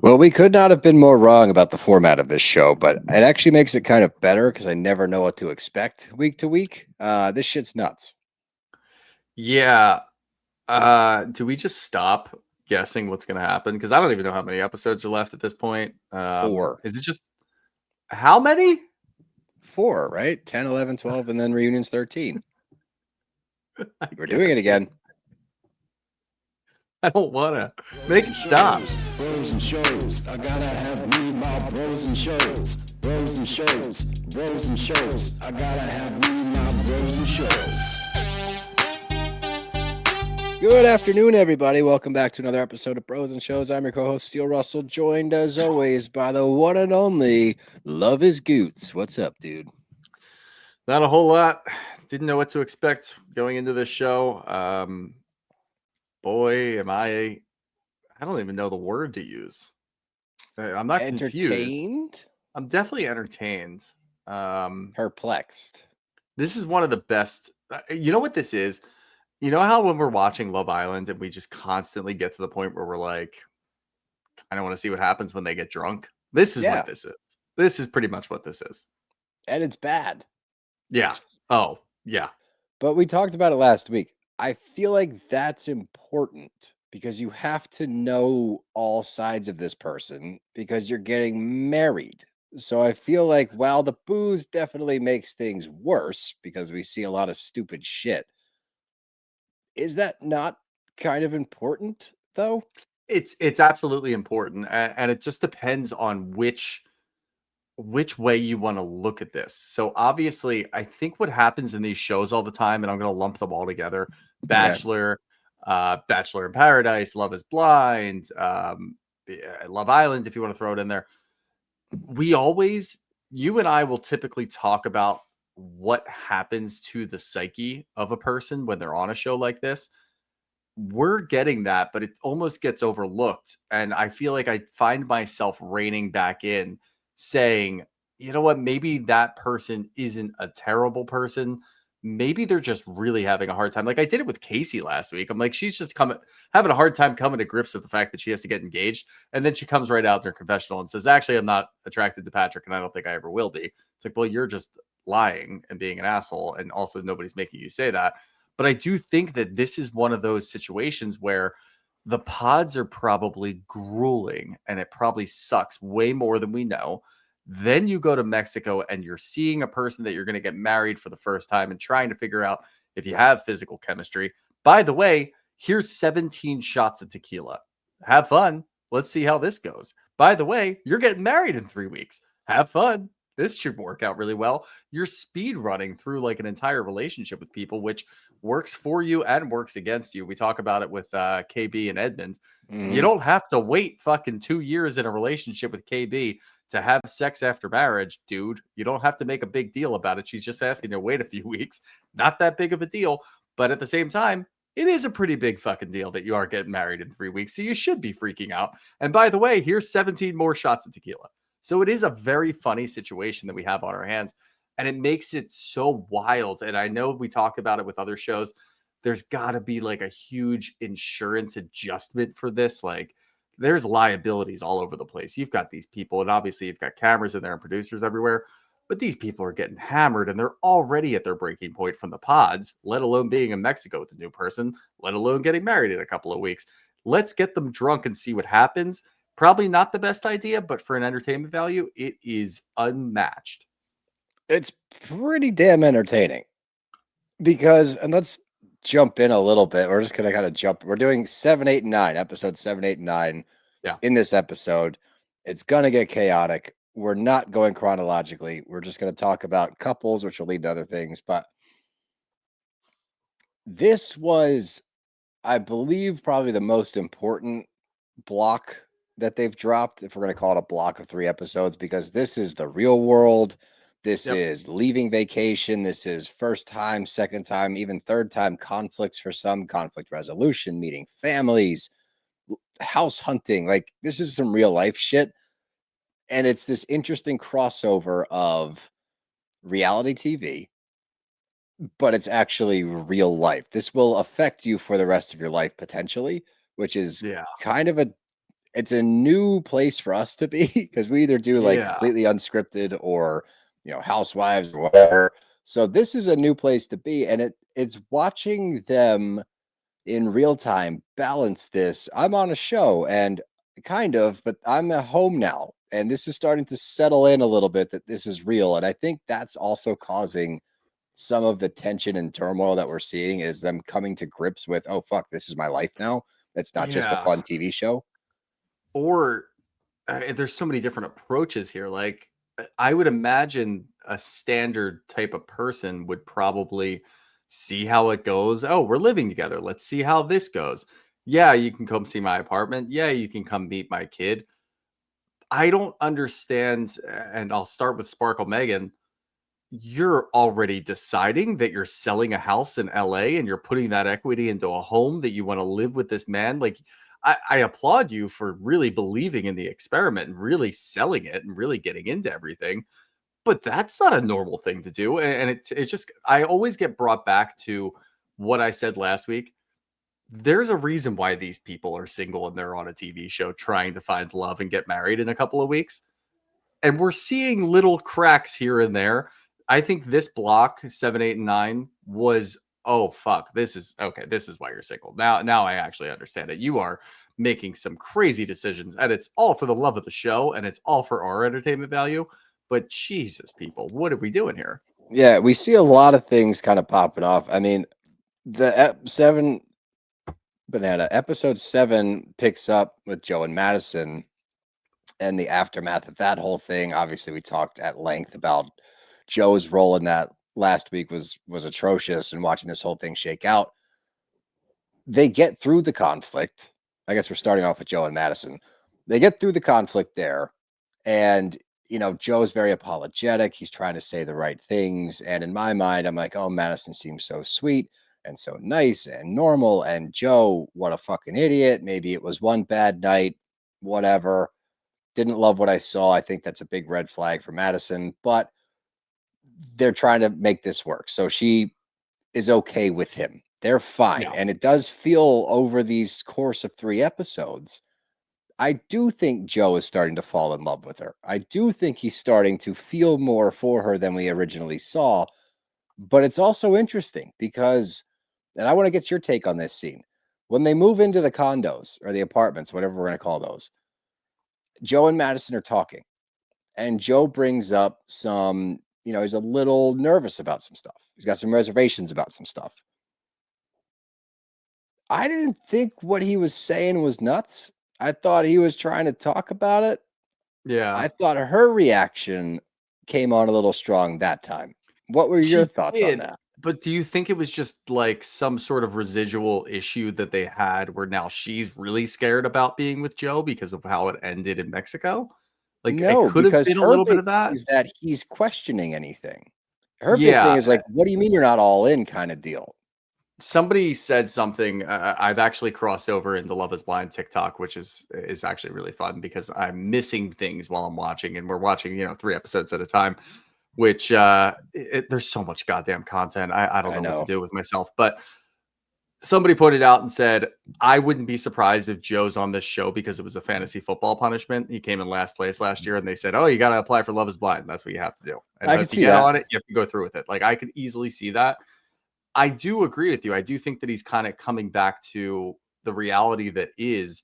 Well, we could not have been more wrong about the format of this show, but it actually makes it kind of better because I never know what to expect week to week. This shit's nuts. Yeah. Do we just stop guessing what's going to happen? Because I don't even know how many episodes are left at this point. Four. Is it just how many? Four, right? 10, 11, 12, and then reunions 13. I We're doing it guess again. I don't want to make it stop. Bros and shows. I gotta have me my bros and shows. Bros and shows. Bros and shows. I gotta have me my bros and shows. Good afternoon, everybody. Welcome back to another episode of Bros and Shows. I'm your co-host, Steele Russell, joined as always by the one and only Love is Goots. What's up, dude? Not a whole lot. Didn't know what to expect going into this show. Boy, am I don't even know the word to use. I'm not confused. Entertained? I'm definitely entertained. Perplexed. This is one of the best. You know what this is? You know how when we're watching Love Island and we just constantly get to the point where we're like, I don't want to see what happens when they get drunk. This is Yeah. what this is. This is pretty much what this is. And it's bad. Yeah. Oh, yeah. But we talked about it last week. I feel like that's important because you have to know all sides of this person because you're getting married. So I feel like while the booze definitely makes things worse because we see a lot of stupid shit, is that not kind of important though? It's absolutely important, and it just depends on which way you want to look at this. So obviously, I think what happens in these shows all the time, and I'm going to lump them all together: Bachelor, Bachelor in Paradise, Love Is Blind, Love Island, if you want to throw it in there. You and I will typically talk about what happens to the psyche of a person when they're on a show like this. We're getting that, but it almost gets overlooked. And I feel like I find myself reining back in saying, you know what, maybe that person isn't a terrible person. Maybe they're just really having a hard time. Like I did it with Casey last week. I'm like, she's just having a hard time coming to grips with the fact that she has to get engaged. And then she comes right out in her confessional and says, actually, I'm not attracted to Patrick and I don't think I ever will be. It's like, well, you're just lying and being an asshole. And also nobody's making you say that. But I do think that this is one of those situations where the pods are probably grueling and it probably sucks way more than we know. Then you go to Mexico and you're seeing a person that you're going to get married for the first time and trying to figure out if you have physical chemistry. By the way, here's 17 shots of tequila. Have fun. Let's see how this goes. By the way, you're getting married in 3 weeks. Have fun. This should work out really well. You're speed running through like an entire relationship with people, which works for you and works against you. We talk about it with KB and Edmund. You don't have to wait fucking 2 years in a relationship with KB to have sex after marriage, dude. You don't have to make a big deal about it. She's just asking you to wait a few weeks. Not that big of a deal. But at the same time, it is a pretty big fucking deal that you are getting married in 3 weeks. So you should be freaking out. And by the way, here's 17 more shots of tequila. So it is a very funny situation that we have on our hands. And it makes it so wild. And I know we talk about it with other shows. There's got to be like a huge insurance adjustment for this. Like there's liabilities all over the place. You've got these people, and obviously you've got cameras in there and producers everywhere. But these people are getting hammered and they're already at their breaking point from the pods, let alone being in Mexico with a new person, let alone getting married in a couple of weeks. Let's get them drunk and see what happens. Probably not the best idea, but for an entertainment value, it is unmatched. It's pretty damn entertaining because, and let's jump in a little bit. We're just going to kind of jump. We're doing 7, 8, and 9, episode 7, 8, and 9. Yeah. In this episode, it's going to get chaotic. We're not going chronologically. We're just going to talk about couples, which will lead to other things. But this was, I believe, probably the most important block that they've dropped, if we're going to call it a block of 3 episodes, because this is the real world. This is leaving vacation. This is first time, second time, even third time conflicts for some, conflict resolution, meeting families, house hunting. Like this is some real life shit. And it's this interesting crossover of reality TV, but it's actually real life. This will affect you for the rest of your life potentially, which is Yeah. kind of a it's a new place for us to be because we either do like Yeah. completely unscripted or housewives or whatever. So this is a new place to be, and it's watching them in real time balance this. I'm on a show and kind of, but I'm at home now, and this is starting to settle in a little bit that this is real, and I think that's also causing some of the tension and turmoil that we're seeing is them coming to grips with, oh fuck, this is my life now. It's not just a Yeah. fun TV show. Or there's so many different approaches here. Like, I would imagine a standard type of person would probably see how it goes. Oh, we're living together. Let's see how this goes. Yeah, you can come see my apartment. Yeah, you can come meet my kid. I don't understand. And I'll start with Sparkle Megan. You're already deciding that you're selling a house in LA and you're putting that equity into a home that you want to live with this man. Like, I applaud you for really believing in the experiment and really selling it and really getting into everything. But that's not a normal thing to do. And it just, I always get brought back to what I said last week. There's a reason why these people are single and they're on a TV show trying to find love and get married in a couple of weeks. And we're seeing little cracks here and there. I think this block 7, 8, and 9 was, oh fuck, this is okay. This is why you're single. Now I actually understand it. You are making some crazy decisions, and it's all for the love of the show, and it's all for our entertainment value. But Jesus, people, what are we doing here? Yeah, we see a lot of things kind of popping off. I mean, the episode 7 picks up with Joe and Madison and the aftermath of that whole thing. Obviously, we talked at length about Joe's role in that last week was atrocious, and watching this whole thing shake out. They get through the conflict. I guess we're starting off with Joe and Madison. They get through the conflict there, and Joe's very apologetic. He's trying to say the right things, and in my mind, I'm like, oh, Madison seems so sweet and so nice and normal, and Joe, what a fucking idiot. Maybe it was one bad night, whatever. Didn't love what I saw. I think that's a big red flag for Madison, but they're trying to make this work. So she is okay with him. They're fine. Yeah. And it does feel over these course of 3 episodes, I do think Joe is starting to fall in love with her. I do think he's starting to feel more for her than we originally saw. But it's also interesting because, and I want to get your take on this scene. When they move into the condos or the apartments, whatever we're going to call those, Joe and Madison are talking. And Joe brings up some, he's a little nervous about some stuff. He's got some reservations about some stuff. I didn't think what he was saying was nuts. I thought he was trying to talk about it. Yeah. I thought her reaction came on a little strong that time. What were your She thoughts on did. that? But do you think it was just like some sort of residual issue that they had where now she's really scared about being with Joe because of how it ended in Mexico? Like, it No, could have because been a her little bit big of that. thing is that he's questioning anything. Her big thing Yeah. is like, what do you mean you're not all in kind of deal? Somebody said something. I've actually crossed over into Love is Blind TikTok, which is actually really fun because I'm missing things while I'm watching, and we're watching 3 episodes at a time, which there's so much goddamn content. I don't I know what to know. do with myself. But somebody pointed out and said, I wouldn't be surprised if Joe's on this show because it was a fantasy football punishment. He came in last place last year, and they said, oh, you got to apply for Love is Blind. That's what you have to do. And I can if you see get that. on it, you have to go through with it. Like, I could easily see that. I do agree with you. I do think that he's kind of coming back to the reality that is,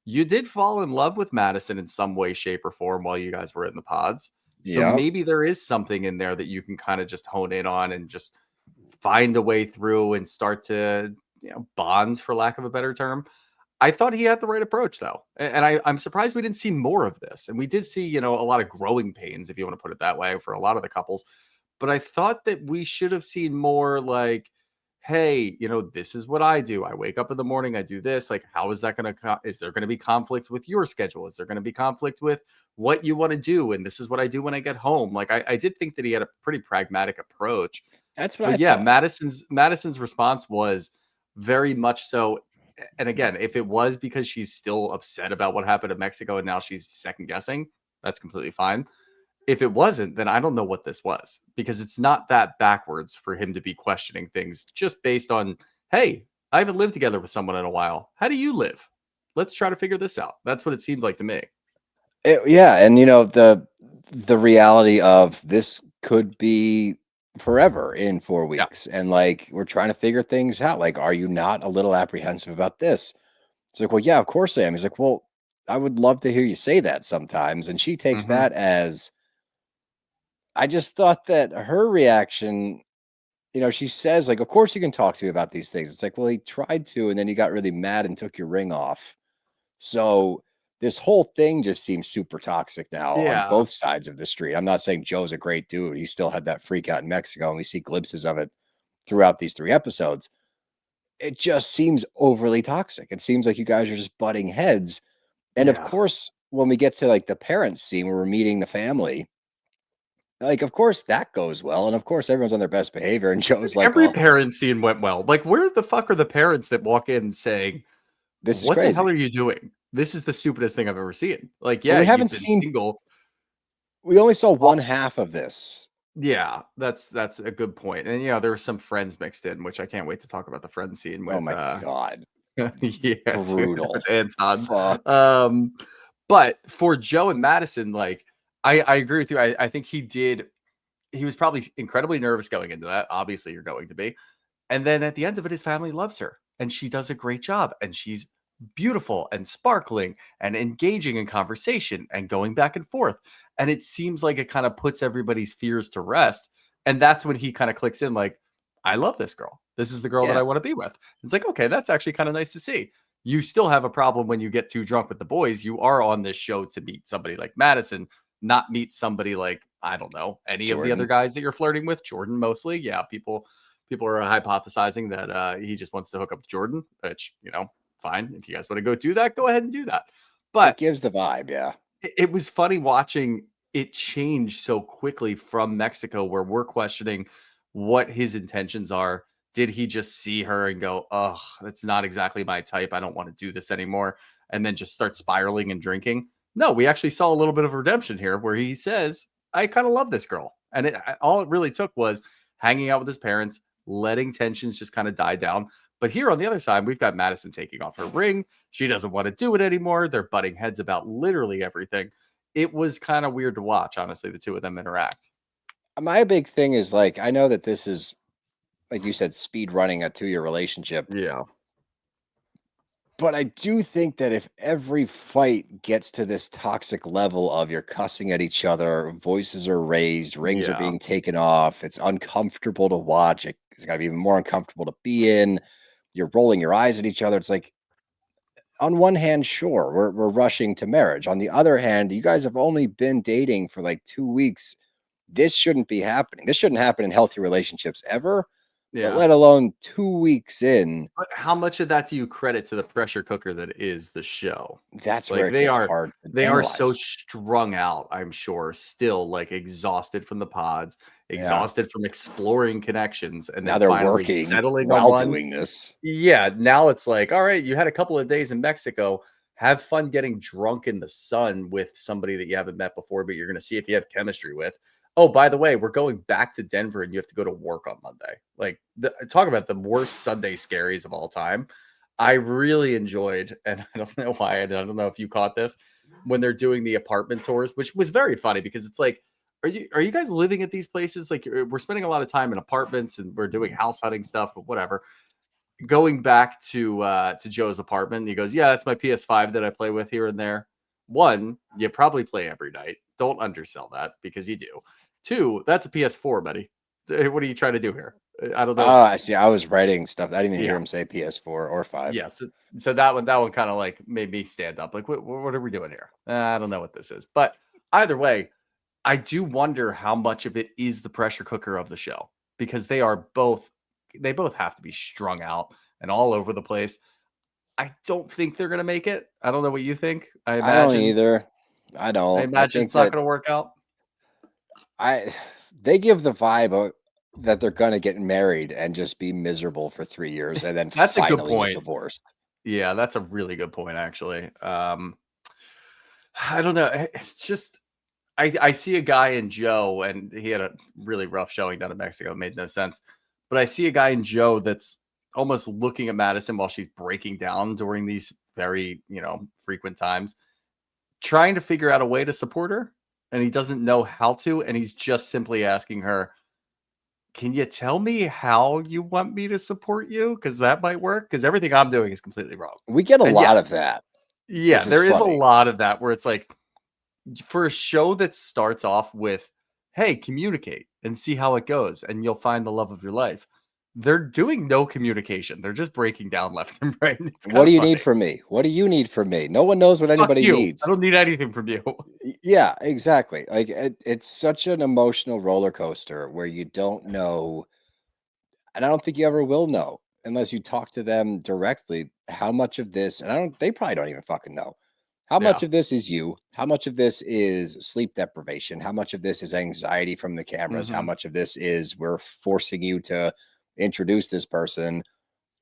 you did fall in love with Madison in some way, shape, or form while you guys were in the pods. So Yeah. maybe there is something in there that you can kind of just hone in on and just find a way through and start to bond, for lack of a better term. I thought he had the right approach, though. And I'm surprised we didn't see more of this. And we did see, a lot of growing pains, if you want to put it that way, for a lot of the couples. But I thought that we should have seen more like, hey, this is what I do. I wake up in the morning, I do this. Like, how is that going to, is there going to be conflict with your schedule? Is there going to be conflict with what you want to do? And this is what I do when I get home. Like, I did think that he had a pretty pragmatic approach. That's what I But yeah, thought. Madison's response was very much so. And again, if it was because she's still upset about what happened in Mexico and now she's second guessing, that's completely fine. If it wasn't, then I don't know what this was, because it's not that backwards for him to be questioning things just based on, hey, I haven't lived together with someone in a while. How do you live? let's try to figure this out. That's what it seemed like to me. Yeah, and you know the reality of this could be forever in 4 Yeah. weeks, and like we're trying to figure things out. Like, are you not a little apprehensive about this? It's like, well, yeah, of course I am. He's like, well, I would love to hear you say that sometimes, and she takes Hmm. that as I just thought that her reaction. You know, she says like, of course you can talk to me about these things. It's like, well, he tried to, and then he got really mad and took your ring off. So this whole thing just seems super toxic now on Yeah. both sides of the street. I'm not saying Joe's a great dude. He still had that freak out in Mexico, and we see glimpses of it throughout these 3 episodes. It just seems overly toxic. It seems like you guys are just butting heads. And of Yeah. course, when we get to like the parents scene where we're meeting the family, like of course that goes well. And of course everyone's on their best behavior. And Joe's like, Every oh, parent scene went well. Like, where the fuck are the parents that walk in saying, this is "What the hell crazy. are you doing? This is the stupidest thing I've ever seen." Like, But yeah, we you've haven't been seen, single. we only saw Well, one half of this. yeah, that's a good point. And there were some friends mixed in, which I can't wait to talk about the friend scene Oh with my God. yeah, dude, Brutal. with Anton. Fuck. Um, but for Joe and Madison, like I agree with you. I think he was probably incredibly nervous going into that. Obviously, you're going to be. And then at the end of it, his family loves her and she does a great job. And she's beautiful and sparkling and engaging in conversation and going back and forth. And it seems like it kind of puts everybody's fears to rest. And that's when he kind of clicks in like, I love this girl. This is the girl that Yeah. I want to be with. It's like, okay, that's actually kind of nice to see. You still have a problem when you get too drunk with the boys. You are on this show to meet somebody like Madison, not meet somebody like, I don't know, any of the other Jordan. guys that you're flirting with. Jordan mostly. Yeah, people are hypothesizing that he just wants to hook up with Jordan, which, fine. If you guys want to go do that, go ahead and do that. It But gives the vibe, yeah. it was funny watching it change so quickly from Mexico, where we're questioning what his intentions are. Did he just see her and go, oh, that's not exactly my type. I don't want to do this anymore. And then just start spiraling and drinking. No, we actually saw a little bit of redemption here where he says, I kind of love this girl. And all it really took was hanging out with his parents, letting tensions just kind of die down. But here on the other side, we've got Madison taking off her ring. She doesn't want to do it anymore. They're butting heads about literally everything. It was kind of weird to watch, honestly, the two of them interact. My big thing is like, I know that this is, like you said, speed running a 2-year relationship, Yeah. but I do think that if every fight gets to this toxic level of you're cussing at each other, voices are raised, rings are Yeah. being taken off, it's uncomfortable to watch, it's got to be even more uncomfortable to be in, you're rolling your eyes at each other. It's like, on one hand, sure, we're rushing to marriage. On the other hand, you guys have only been dating for like 2 weeks. This shouldn't be happening. This shouldn't happen in healthy relationships ever, but Yeah. let alone 2 weeks in. But how much of that do you credit to the pressure cooker that is the show? That's where Like it gets hard to they are so analyze. strung out, I'm sure, still like exhausted from the pods, Yeah. exhausted from exploring connections, and Now then they're finally working settling on while one. doing this. Yeah, now it's like, all right, you had a couple of days in Mexico. Have fun getting drunk in the sun with somebody that you haven't met before, but you're going to see if you have chemistry with. Oh, by the way, we're going back to Denver and you have to go to work on Monday. Like, talk about the worst Sunday scaries of all time. I really enjoyed, and I don't know why, I don't know if you caught this, when they're doing the apartment tours, which was very funny because it's like, are you guys living at these places? Like, we're spending a lot of time in apartments and we're doing house hunting stuff, but whatever. Going back to Joe's apartment, he goes, "Yeah, that's my PS5 that I play with here and there." One, you probably play every night. Don't undersell that because you do. Two, that's a PS4, buddy. What are you trying to do here? I don't know. I see. I was writing stuff. I didn't even hear Yeah, him say PS4 or 5. yeah. So that one kind of like made me stand up. Like, what are we doing here? I don't know what this is. But either way, I do wonder how much of it is the pressure cooker of the show because they both have to be strung out and all over the place. I don't think they're gonna make it. I don't know what you think. I I don't imagine. either. I I don't. I imagine think it's not that gonna work out. I they give the vibe that they're gonna get married and just be miserable for 3 years and then That's a good finally get point. divorced. Yeah, that's a really good point, actually. I don't know. It's just I see a guy in Joe, and he had a really rough showing down in Mexico. It made no sense. But I see a guy in Joe that's almost looking at Madison while she's breaking down during these very, frequent times, trying to figure out a way to support her, and he doesn't know how to, and he's just simply asking her, can you tell me how you want me to support you? Because that might work. Because everything I'm doing is completely wrong. We get a And lot yeah, of that, yeah, which is there is a funny. lot of that where it's like, for a show that starts off with, hey, communicate and see how it goes, and you'll find the love of your life. They're doing no communication. They're just breaking down left and right. And it's What kind do of you funny. need from me? What do you need from me? No one knows what Fuck anybody you. needs. I don't need anything from you. Yeah, exactly. Like it's such an emotional roller coaster where you don't know, and I don't think you ever will know unless you talk to them directly how much of this, and they probably don't even fucking know. How Yeah. much of this is you? How much of this is sleep deprivation? How much of this is anxiety from the cameras? How Mhm. much of this is we're forcing you to introduce this person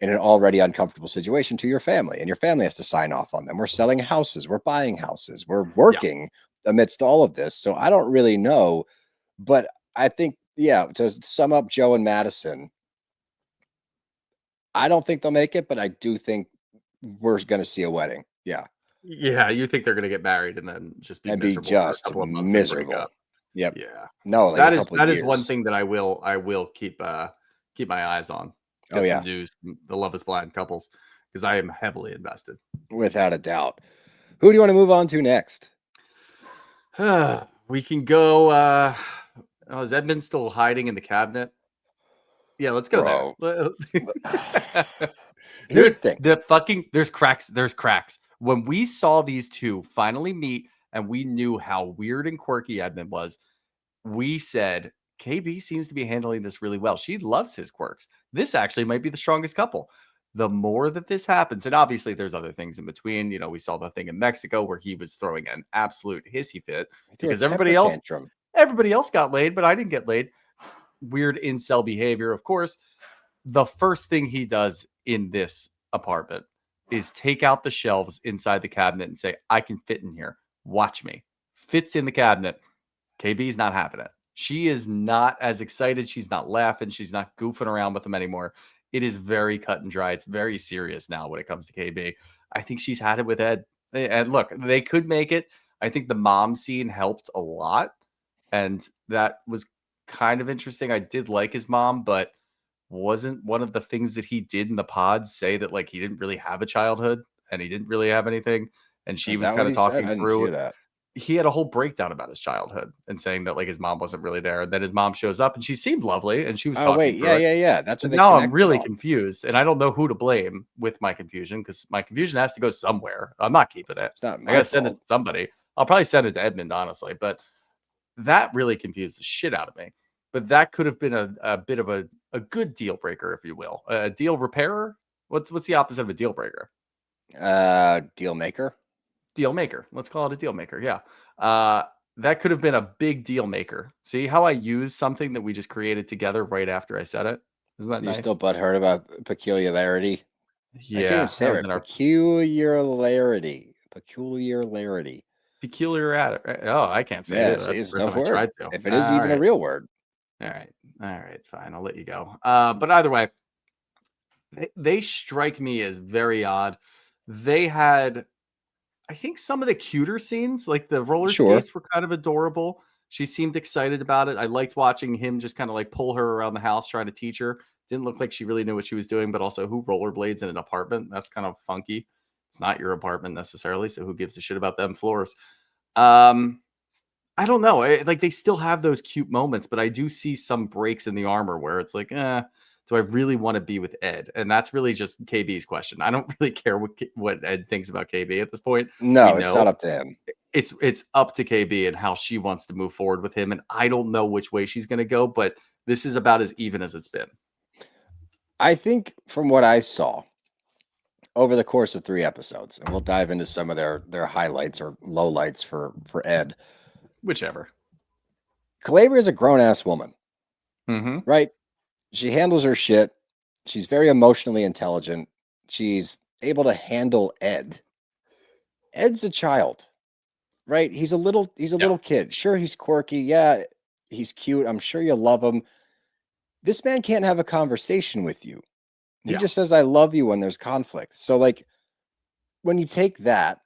in an already uncomfortable situation to your family, and your family has to sign off on them? We're selling houses, we're buying houses, we're working amidst all of this. So I don't really know, but I think, yeah, to sum up Joe and Madison, I don't think they'll make it, but I do think we're going to see a wedding. Yeah. Yeah, you think they're gonna get married and then just be And be miserable for a just couple of months and break miserable. up. Yep. Yeah. No, like a That is couple that is one years. thing that I will keep my eyes on. Oh Get some yeah, news from the Love is Blind couples because I am heavily invested. without a doubt. Who do you want to move on to next? We can go is Edmund still hiding in the cabinet? Yeah, let's go there. Bro, here's the Dude, thing. there's cracks. When we saw these two finally meet and we knew how weird and quirky Edmund was, we said, KB seems to be handling this really well. She loves his quirks. This actually might be the strongest couple. The more that this happens, and obviously there's other things in between. We saw the thing in Mexico where he was throwing an absolute hissy fit I threw a because temper tantrum. everybody else got laid, but I didn't get laid. Weird incel behavior, of course. The first thing he does in this apartment is take out the shelves inside the cabinet and say, I can fit in here. Watch me. Fits in the cabinet. KB's not having it. She is not as excited. She's not laughing. She's not goofing around with him anymore. It is very cut and dry. It's very serious now when it comes to KB. I think she's had it with Ed. And look, they could make it. I think the mom scene helped a lot. And that was kind of interesting. I did like his mom, but wasn't one of the things that he did in the pod say that like he didn't really have a childhood and he didn't really have anything. And she Is was that kind what of he said? talking I didn't through see it. that. He had a whole breakdown about his childhood and saying that like his mom wasn't really there. And then his mom shows up and she seemed lovely and she was Oh talking wait, through yeah, it. yeah, yeah. That's what But they now I'm connected really on. confused and I don't know who to blame with my confusion because my confusion has to go somewhere. I'm not keeping it. It's not I my gotta send it fault. to somebody. I'll probably send it to Edmund, honestly, but that really confused the shit out of me. But that could have been a bit of a good deal breaker, if you will. A deal repairer. What's the opposite of a deal breaker? Deal maker. Deal maker. Let's call it a deal maker. Yeah. That could have been a big deal maker. See how I used something that we just created together right after I said it? Isn't that You're nice? still butthurt about peculiarity. I can't even Yeah, say that it was right. in our Peculiarity. Peculiarity. peculiar at it. Oh, I can't say it Yeah, either. see, That's it's the a first tough time I word. tried to. If it is All even a right. real word. All right, fine. I'll let you go. But either way, they strike me as very odd. They had, I think, some of the cuter scenes, like the roller Sure. skates, were kind of adorable. She seemed excited about it. I liked watching him just kind of like pull her around the house, trying to teach her. Didn't look like she really knew what she was doing, but also who rollerblades in an apartment? That's kind of funky. It's not your apartment necessarily, so who gives a shit about them floors? Um, I don't know. Like they still have those cute moments, but I do see some breaks in the armor where it's like, do I really want to be with Ed? And that's really just KB's question. I don't really care what Ed thinks about KB at this point. We No, it's know not up to him. it's up to KB and how she wants to move forward with him. And I don't know which way she's going to go, but this is about as even as it's been. I think from what I saw over the course of 3 episodes, and we'll dive into some of their highlights or lowlights for Ed. Whichever. Calabria is a grown-ass woman, Mm-hmm. right? She handles her shit. She's very emotionally intelligent. She's able to handle Ed. Ed's a child, right? He's a little kid. Sure, he's quirky. Yeah, he's cute. I'm sure you love him. This man can't have a conversation with you. He Yeah. just says, I love you when there's conflict. So, like, when you take that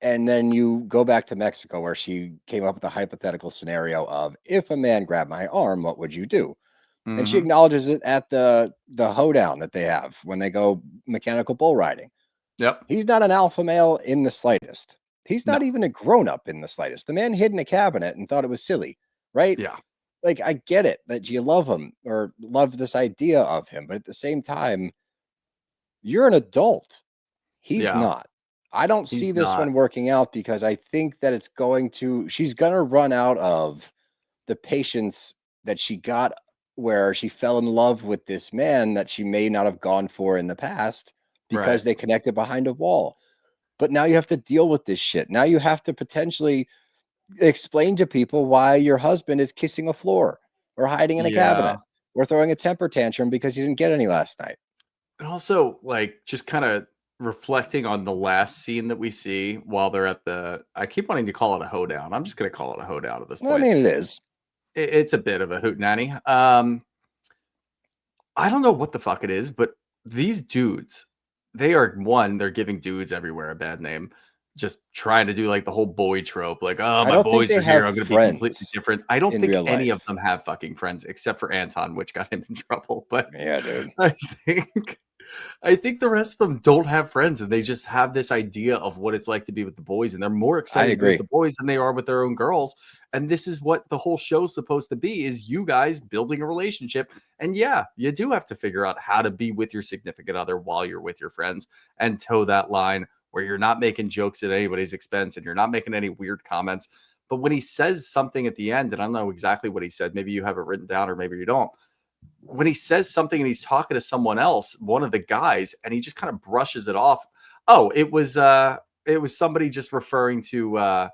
and then you go back to Mexico where she came up with a hypothetical scenario of if a man grabbed my arm, what would you do? And she Mhm. acknowledges it at the hoedown that they have when they go mechanical bull riding. Yep. He's not an alpha male in the slightest. He's No. not even a grown up in the slightest. The man hid in a cabinet and thought it was silly, right? Yeah. Like, I get it that you love him or love this idea of him, but at the same time, you're an adult. He's Yeah. not. I don't He's see this not. one working out because I think that she's going to run out of the patience that she got where she fell in love with this man that she may not have gone for in the past because Right. they connected behind a wall. But now you have to deal with this shit. Now you have to potentially explain to people why your husband is kissing a floor or hiding in a Yeah. cabinet or throwing a temper tantrum because he didn't get any last night. And also, like, just kind of reflecting on the last scene that we see while they're at I keep wanting to call it a hoedown. I'm just going to call it a hoedown at this I point. mean, it is. It's a bit of a hootenanny. I don't know what the fuck it is, but these dudes, they're giving dudes everywhere a bad name. Just trying to do like the whole boy trope, like, oh, I my don't think boys they are here. have I'm gonna be completely friends different. I don't in think real any of life. them have fucking friends except for Anton, which got him in trouble. But Yeah, dude. I think I think the rest of them don't have friends and they just have this idea of what it's like to be with the boys, and they're more I excited to be with agree. the boys than they are with their own girls. And this is what the whole show's supposed to be, is you guys building a relationship. And yeah, you do have to figure out how to be with your significant other while you're with your friends and toe that line where you're not making jokes at anybody's expense and you're not making any weird comments. But when he says something at the end, and I don't know exactly what he said, maybe you have it written down or maybe you don't. When he says something and he's talking to someone else, one of the guys, and he just kind of brushes it off. Oh, it was somebody just referring to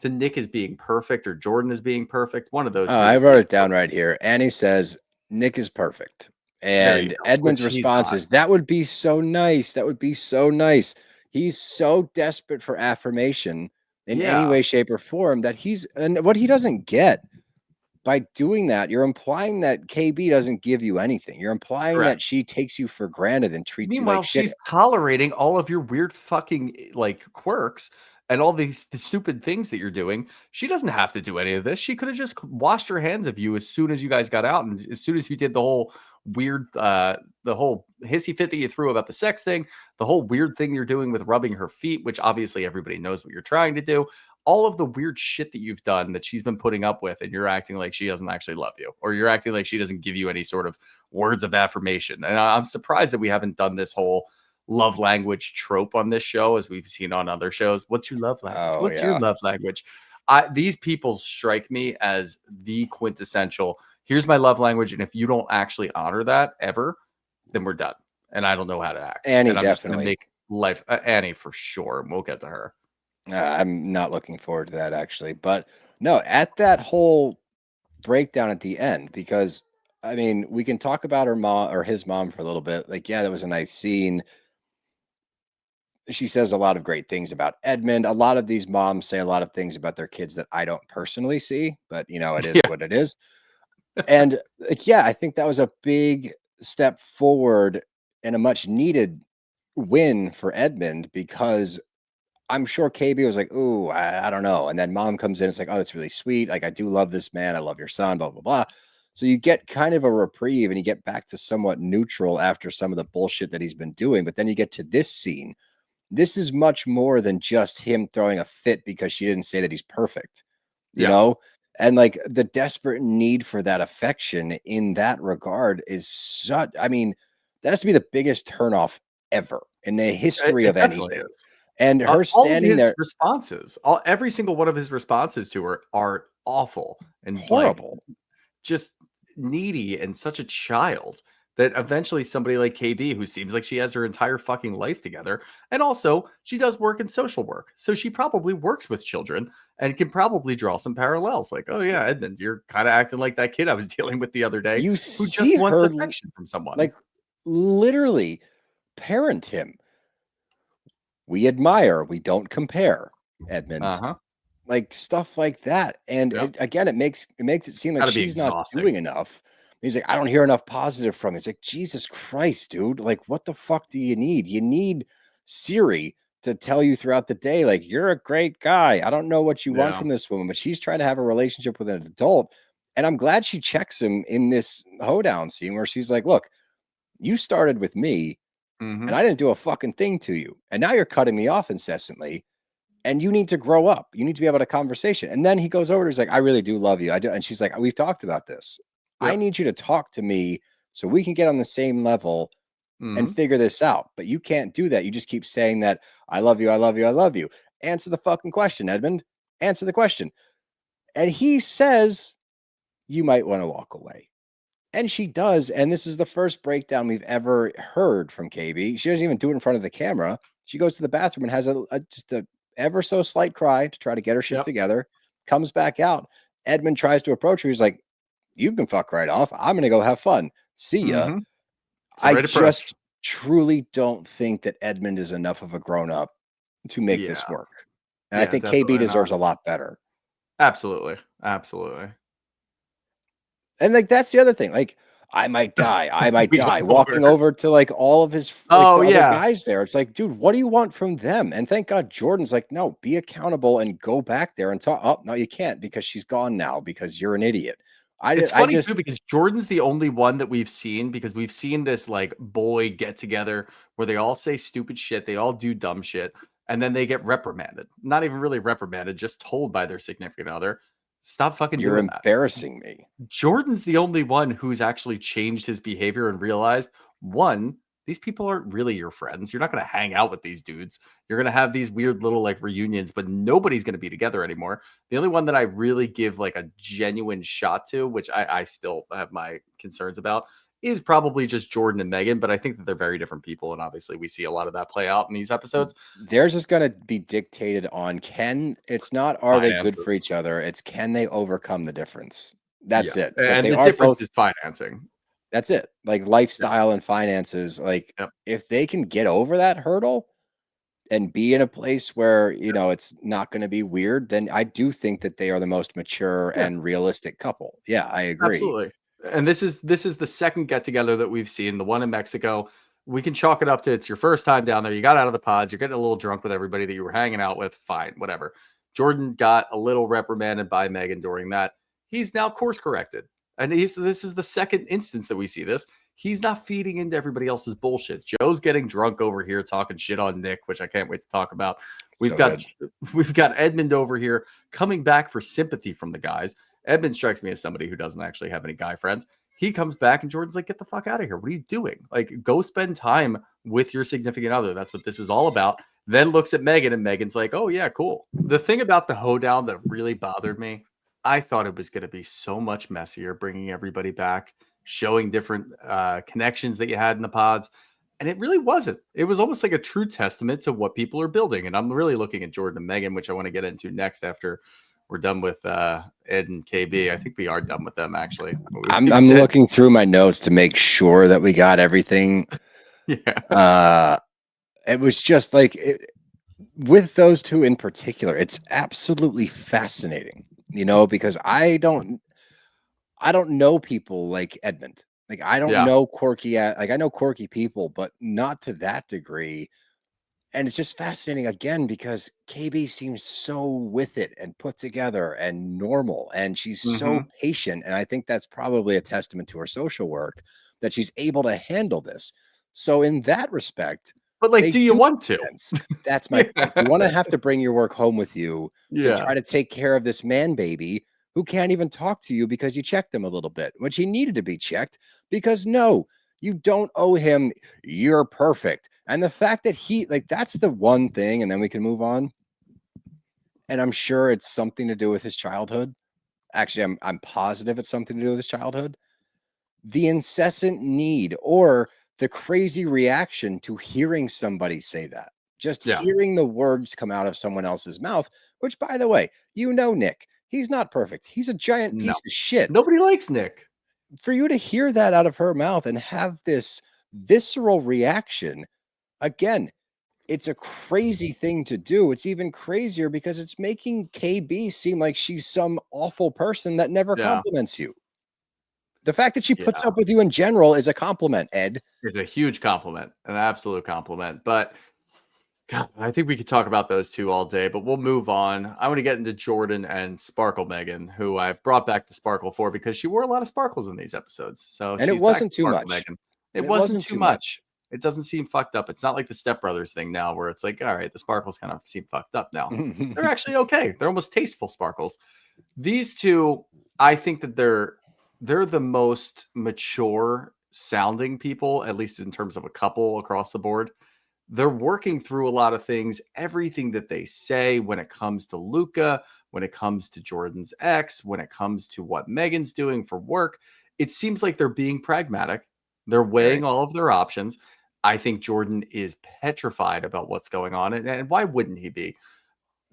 Nick as being perfect or Jordan as being perfect. One of those Oh, two I is wrote being it down right perfect. here. Annie says Nick is perfect. There you And go. Edmund's Which he's response not. is, that would be so nice. That would be so nice. He's so desperate for affirmation in any Yeah. way, shape, or form and what he doesn't get by doing that, you're implying that KB doesn't give you anything. You're implying Correct. that she takes you for granted and treats you like Meanwhile, shit. she's tolerating all of your weird fucking like quirks and all the stupid things that you're doing. She doesn't have to do any of this. She could have just washed her hands of you as soon as you guys got out and as soon as you did the whole weird the whole hissy fit that you threw about the sex thing, the whole weird thing you're doing with rubbing her feet, which obviously everybody knows what you're trying to do. All of the weird shit that you've done that she's been putting up with, and you're acting like she doesn't actually love you, or you're acting like she doesn't give you any sort of words of affirmation. And I'm surprised that we haven't done this whole love language trope on this show as we've seen on other shows. What's your love language? Oh, What's your yeah. love language? These people strike me as the quintessential. Here's my love language, and if you don't actually honor that ever, then we're done. And I don't know how to act. Annie, And I'm just going to definitely. make life Annie for sure. And we'll get to her. I'm not looking forward to that, actually. But no, at that whole breakdown at the end, because I mean, we can talk about her mom or his mom for a little bit. Like, yeah, that was a nice scene. She says a lot of great things about Edmund. A lot of these moms say a lot of things about their kids that I don't personally see, but it is Yeah. what it is. And like, yeah, I think that was a big step forward and a much needed win for Edmund because I'm sure KB was like, "Ooh, I don't know." And then mom comes in. It's like, "Oh, that's really sweet. Like, I do love this man. I love your son." Blah blah blah. So you get kind of a reprieve, and you get back to somewhat neutral after some of the bullshit that he's been doing. But then you get to this scene. This is much more than just him throwing a fit because she didn't say that he's perfect, you Yeah. know. And like the desperate need for that affection in that regard is such. I mean, that has to be the biggest turnoff ever in the history It of definitely anything. is. And her All of standing his there, responses, every single one of his responses to her are awful and like horrible. just needy and such a child that eventually somebody like KB, who seems like she has her entire fucking life together, and also she does work in social work, so she probably works with children and can probably draw some parallels. Like, oh yeah, Edmund, you're kind of acting like that kid I was dealing with the other day You who just see wants her affection from someone. like literally parent him. We admire, we don't compare, Uh Edmund. huh. Like stuff like that. And Yep. again, it makes it seem like Got to be she's not exhausting. doing enough. He's like, I don't hear enough positive from it. It's like, Jesus Christ, dude. Like, what the fuck do you need? You need Siri to tell you throughout the day, like, you're a great guy. I don't know what you want Yeah. from this woman, but she's trying to have a relationship with an adult. And I'm glad she checks him in this hoedown scene where she's like, look, you started with me Mm-hmm. and I didn't do a fucking thing to you. And now you're cutting me off incessantly. And you need to grow up. You need to be able to conversation. And then he goes over to her, he's like, I really do love you. I do. And she's like, we've talked about this. I Yep. need you to talk to me so we can get on the same level Mm-hmm. and figure this out. But you can't do that. You just keep saying that I love you, I love you, I love you. Answer the fucking question, Edmund. Answer the question. And he says, you might want to walk away. And she does. And this is the first breakdown we've ever heard from KB. She doesn't even do it in front of the camera. She goes to the bathroom and has just a ever so slight cry to try to get her shit Yep. together. Comes back out. Edmund tries to approach her. He's like, you can fuck right off. I'm going to go have fun. See ya. Mm-hmm. It's the I right approach. just truly don't think that Edmund is enough of a grown up to make this Yeah. work. And I Yeah, think definitely KB deserves not. a lot better. Absolutely. Absolutely. And like that's the other thing. Like, I might die. I might We die. go Walking over to like all of his like Oh, the other yeah. guys there. It's like, dude, what do you want from them? And thank God Jordan's like, no, be accountable and go back there and talk. Oh, no, you can't because she's gone now because you're an idiot. It's I funny just too because Jordan's the only one that we've seen because we've seen this like boy get together where they all say stupid shit, they all do dumb shit, and then they get reprimanded. Not even really reprimanded, just told by their significant other, stop fucking you're doing that. embarrassing me. Jordan's the only one who's actually changed his behavior and realized one, these people aren't really your friends. You're not going to hang out with these dudes. You're going to have these weird little like reunions, but nobody's going to be together anymore. The only one that I really give like a genuine shot to, which I still have my concerns about, is probably just Jordan and Megan. But I think that they're very different people. And obviously we see a lot of that play out in these episodes. Theirs is going to be dictated on it's not are they good for Finances. each other? It's can they overcome the difference? That's Yeah. it. Because And they the are difference both is financing. that's it. Like lifestyle and finances. Like Yep. if they can get over that hurdle and be in a place where, you know, it's not going to be weird, then I do think that they are the most mature Yeah. and realistic couple. Yeah, I agree. Absolutely. And this is the second get together that we've seen, the one in Mexico. We can chalk it up to it's your first time down there. You got out of the pods, you're getting a little drunk with everybody that you were hanging out with. Fine, whatever. Jordan got a little reprimanded by Megan during that. He's now course corrected. And this is the second instance that we see this. He's not feeding into everybody else's bullshit. Joe's getting drunk over here talking shit on Nick, which I can't wait to talk about. We've got Edmund over here coming back for sympathy from the guys. Edmund strikes me as somebody who doesn't actually have any guy friends. He comes back and Jordan's like, get the fuck out of here. What are you doing? Like, go spend time with your significant other. That's what this is all about. Then looks at Megan and Megan's like, oh, yeah, cool. The thing about the hoedown that really bothered me, I thought it was going to be so much messier bringing everybody back, showing different connections that you had in the pods. And it really wasn't. It was almost like a true testament to what people are building. And I'm really looking at Jordan and Megan, which I want to get into next after we're done with Ed and KB. I think we are done with them, actually. I'm looking through my notes to make sure that we got everything. Yeah. It was just like with those two in particular, it's absolutely fascinating, you know, because I don't know people like Edmund. Like I don't know quirky, like I know quirky people, but not to that degree. And it's just fascinating again because KB seems so with it and put together and normal, and she's so patient. And I think that's probably a testament to her social work that she's able to handle this. So in that respect, but like, do you want to? That's my point. You want to have to bring your work home with you to try to take care of this man baby who can't even talk to you because you checked him a little bit, which he needed to be checked because no, you don't owe him. You're perfect. And the fact that that's the one thing, and then we can move on. And I'm sure it's something to do with his childhood. Actually, I'm positive it's something to do with his childhood. The incessant need or the crazy reaction to hearing somebody say that. Just hearing the words come out of someone else's mouth, which, by the way, you know, Nick, he's not perfect. He's a giant piece of shit. Nobody likes Nick. For you to hear that out of her mouth and have this visceral reaction, again, it's a crazy thing to do. It's even crazier because it's making KB seem like she's some awful person that never compliments you. The fact that she puts up with you in general is a compliment, Ed. It's a huge compliment, an absolute compliment. But God, I think we could talk about those two all day, but we'll move on. I want to get into Jordan and Sparkle Megan, who I've brought back to Sparkle for because she wore a lot of sparkles in these episodes. So And it she's back to wasn't too Sparkle much. Megan. It It wasn't wasn't too too much. much. It doesn't seem fucked up. It's not like the Step Brothers thing now where it's like, all right, the sparkles kind of seem fucked up now. They're actually okay. They're almost tasteful sparkles. These two, I think that they're the most mature sounding people, at least in terms of a couple across the board. They're working through a lot of things. Everything that they say when it comes to Luca, when it comes to Jordan's ex, when it comes to what Megan's doing for work, it seems like they're being pragmatic. They're weighing Very. all of their options. I think Jordan is petrified about what's going on. And why wouldn't he be?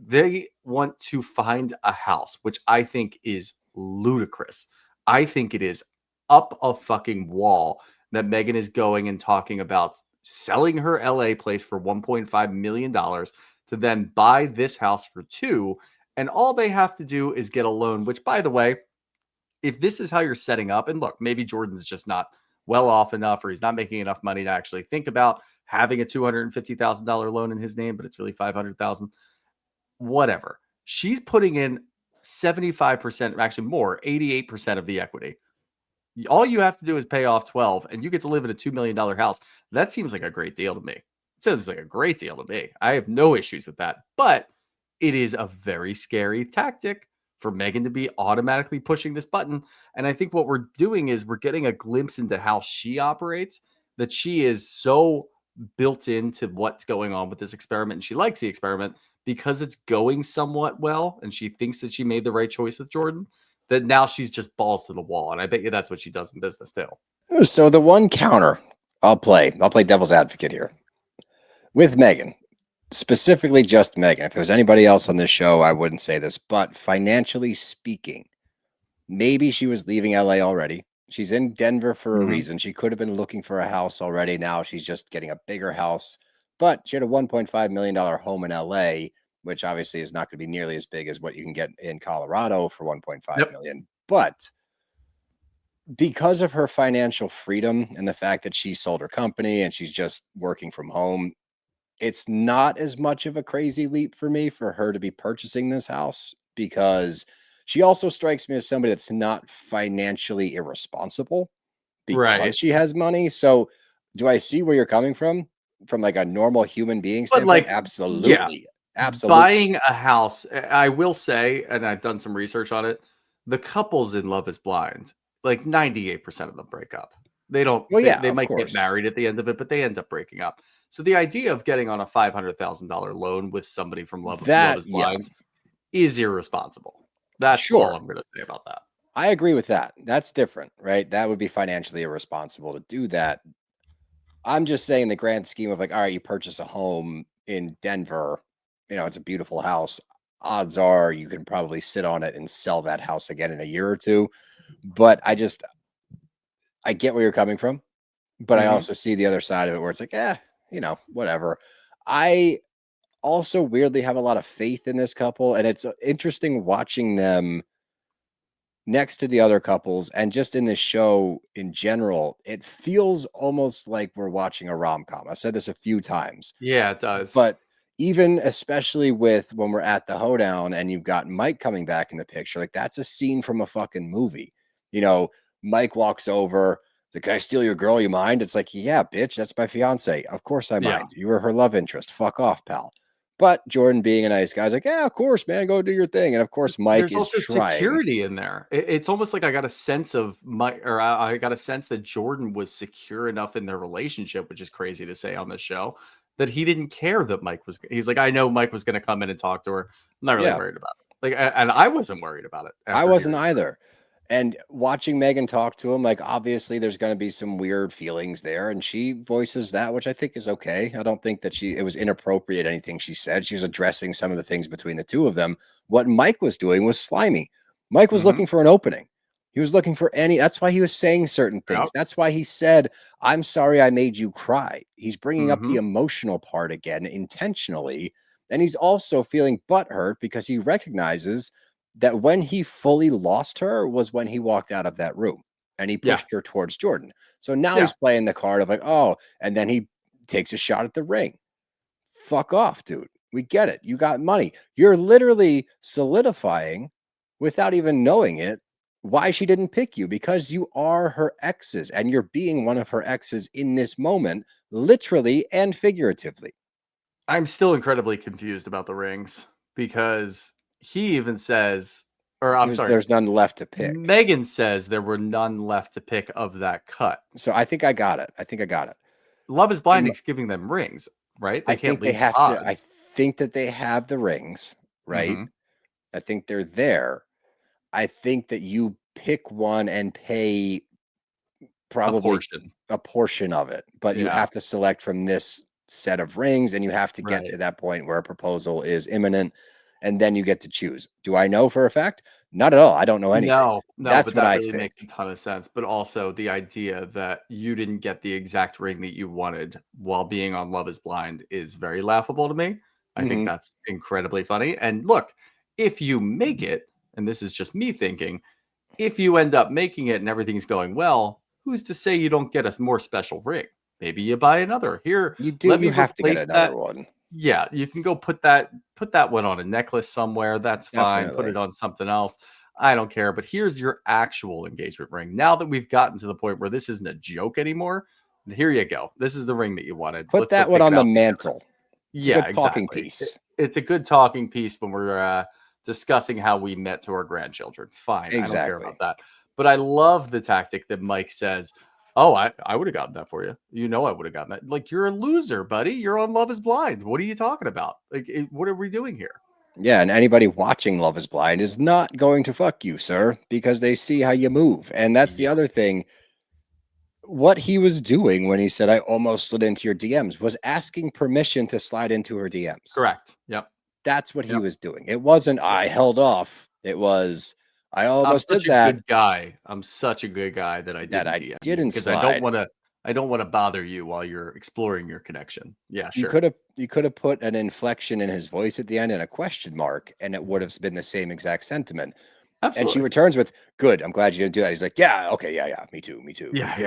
They want to find a house, which I think is ludicrous. I think it is up a fucking wall that Megan is going and talking about selling her LA place for $1.5 million to then buy this house for 2. And all they have to do is get a loan, which, by the way, if this is how you're setting up, and look, maybe Jordan's just not well off enough or he's not making enough money to actually think about having a $250,000 loan in his name, but it's really 500,000. Whatever. She's putting in 75%, actually more, 88% of the equity. All you have to do is pay off 12 and you get to live in a $2 million house. That seems like a great deal to me. It seems like a great deal to me. I have no issues with that, but it is a very scary tactic for Megan to be automatically pushing this button. And I think what we're doing is we're getting a glimpse into how she operates, that she is so built into what's going on with this experiment. And she likes the experiment because it's going somewhat well. And she thinks that she made the right choice with Jordan, that now she's just balls to the wall. And I bet you that's what she does in business too. So the one counter I'll play devil's advocate here with Megan, specifically just Megan. If there was anybody else on this show, I wouldn't say this, but financially speaking, maybe she was leaving LA already. She's in Denver for a reason. She could have been looking for a house already. Now she's just getting a bigger house, but she had a $1.5 million home in LA, which obviously is not going to be nearly as big as what you can get in Colorado for 1.5 million. But because of her financial freedom and the fact that she sold her company and she's just working from home, it's not as much of a crazy leap for me for her to be purchasing this house, because she also strikes me as somebody that's not financially irresponsible because Right. she has money. So do I see where you're coming from like a normal human being But standpoint? like, yeah, Absolutely. Absolutely. buying a house, I will say, and I've done some research on it, the couples in Love is Blind, like 98% of them break up. They don't, Well, yeah, they of might get course. married at the end of it, but they end up breaking up. So the idea of getting on a $500,000 loan with somebody from Love is Yeah, Blind is irresponsible. That's all sure. I'm going to say about that. I agree with that. That's different, right? That would be financially irresponsible to do that. I'm just saying the grand scheme of like, all right, you purchase a home in Denver, it's a beautiful house. Odds are you can probably sit on it and sell that house again in a year or two. But I get where you're coming from, but I also see the other side of it where it's like, whatever. I also weirdly have a lot of faith in this couple, and it's interesting watching them next to the other couples and just in this show in general. It feels almost like we're watching a rom-com. I've said this a few times, Yeah, it does. but even especially with when we're at the Hoedown and you've got Mike coming back in the picture, like that's a scene from a fucking movie. Mike walks over, like, "Can I steal your girl? You mind?" It's like, "Yeah, bitch, that's my fiance. Of course I Yeah. mind. You were her love interest. Fuck off, pal." But Jordan, being a nice guy, is like, "Yeah, of course, man, go do your thing." And of course, Mike There's is also trying. security in there. It's almost like I got a sense of I got a sense that Jordan was secure enough in their relationship, which is crazy to say on this show, that he didn't care that he's like, I know Mike was going to come in and talk to her. I'm not really Yeah, worried about it. Like, and I wasn't worried about it I after wasn't hearing her. either. And watching Megan talk to him, like obviously there's going to be some weird feelings there, and she voices that, which I think is okay. I don't think that it was inappropriate anything she said. She was addressing some of the things between the two of them. What Mike was doing was slimy. Mike was Mm-hmm. looking for an opening. He was looking for that's why he was saying certain things. Yep. That's why he said, "I'm sorry I made you cry." He's bringing up the Mm-hmm. emotional part again intentionally, and he's also feeling butthurt because he recognizes that when he fully lost her was when he walked out of that room and he Yeah. pushed her towards Jordan. So now Yeah. he's playing the card of like, oh, and then he takes a shot at the ring. fuck off, dude. We get it. You got money. You're literally solidifying without even knowing it why she didn't pick you, because you are her exes and you're being one of her exes in this moment, literally and figuratively. I'm still incredibly confused about the rings because he even says, or I'm sorry, There's none left to pick. Megan says there were none left to pick of that cut. So I think I got it. I think I got it. Love is Blind is giving them rings, right? They I can't think they leave have pods. to. I think that they have the rings, right? Mhm. I think they're there. I think that you pick one and pay probably a portion of it, but you Yeah. have to select from this set of rings and you have to get Right. to that point where a proposal is imminent and then you get to choose. Do I know for a fact? Not at all. I don't know anything. No, That's but what that I really think. makes a ton of sense. But also the idea that you didn't get the exact ring that you wanted while being on Love is Blind is very laughable to me. I think Mhm. that's incredibly funny. And look, if you make it, and this is just me thinking, if you end up making it and everything's going well, who's to say you don't get a more special ring? Maybe you buy another. Here, You do. let me You have to get replace another that. one. Yeah, you can go put that one on a necklace somewhere. That's fine. Put Definitely. it on something else. I don't care. But here's your actual engagement ring. Now that we've gotten to the point where this isn't a joke anymore, here you go. This is the ring that you wanted. Put Let's go that one pick on it the out together. mantle. It's a Yeah, good talking exactly. piece. It's a good talking piece when we're discussing how we met to our grandchildren. Fine. I don't care Exactly. about that. But I love the tactic that Mike says, oh, I would have gotten that for you. You know, I would have gotten that. Like, you're a loser, buddy. You're on Love is Blind. What are you talking about? Like, what are we doing here? Yeah, and anybody watching Love is Blind is not going to fuck you, sir, because they see how you move. And that's the Yeah. other thing. What he was doing when he said, I almost slid into your DMs, was asking permission to slide into her DMs. Correct. Yep. That's what he Yep. was doing. It wasn't, Yep. I held off. It was, I I'm almost such did a that, good guy. I'm such a good guy that I that didn't I DM you didn't because I don't slide. want to. I don't want to bother you while you're exploring your connection. Yeah, You sure. could have put an inflection in his voice at the end and a question mark, and it would have been the same exact sentiment. And she Absolutely. returns with, good, I'm glad you didn't do that. He's like, yeah, okay, yeah, me too, me too, me Yeah, too.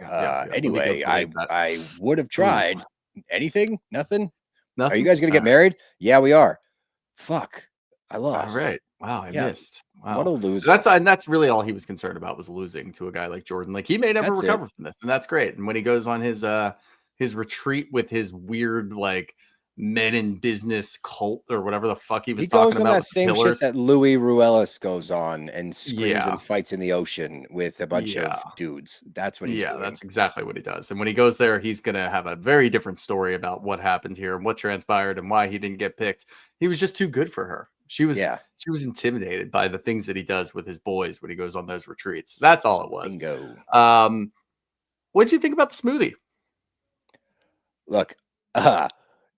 yeah. Let me go Anyway, delete that. I would have Ooh, tried. Anything? Nothing? Are you nothing. guys gonna All get right. married? Yeah, we are. Fuck. I All lost. right. Wow, I Yeah. missed. What a Wow. loser. That's really all he was concerned about was losing to a guy like Jordan. Like he may never That's it. recover from this, and that's great. And when he goes on his retreat with his weird like men in business cult or whatever the fuck he was He goes talking on about that with the same shit pillars. that Louis Ruelas goes on and screams Yeah. and fights in the ocean with a bunch Yeah. of dudes. That's what he's Yeah, doing. that's exactly what he does. And when he goes there, he's going to have a very different story about what happened here and what transpired and why he didn't get picked. He was just too good for her. Yeah. She was intimidated by the things that he does with his boys when he goes on those retreats. That's all it was. Bingo. What did you think about the smoothie? Look,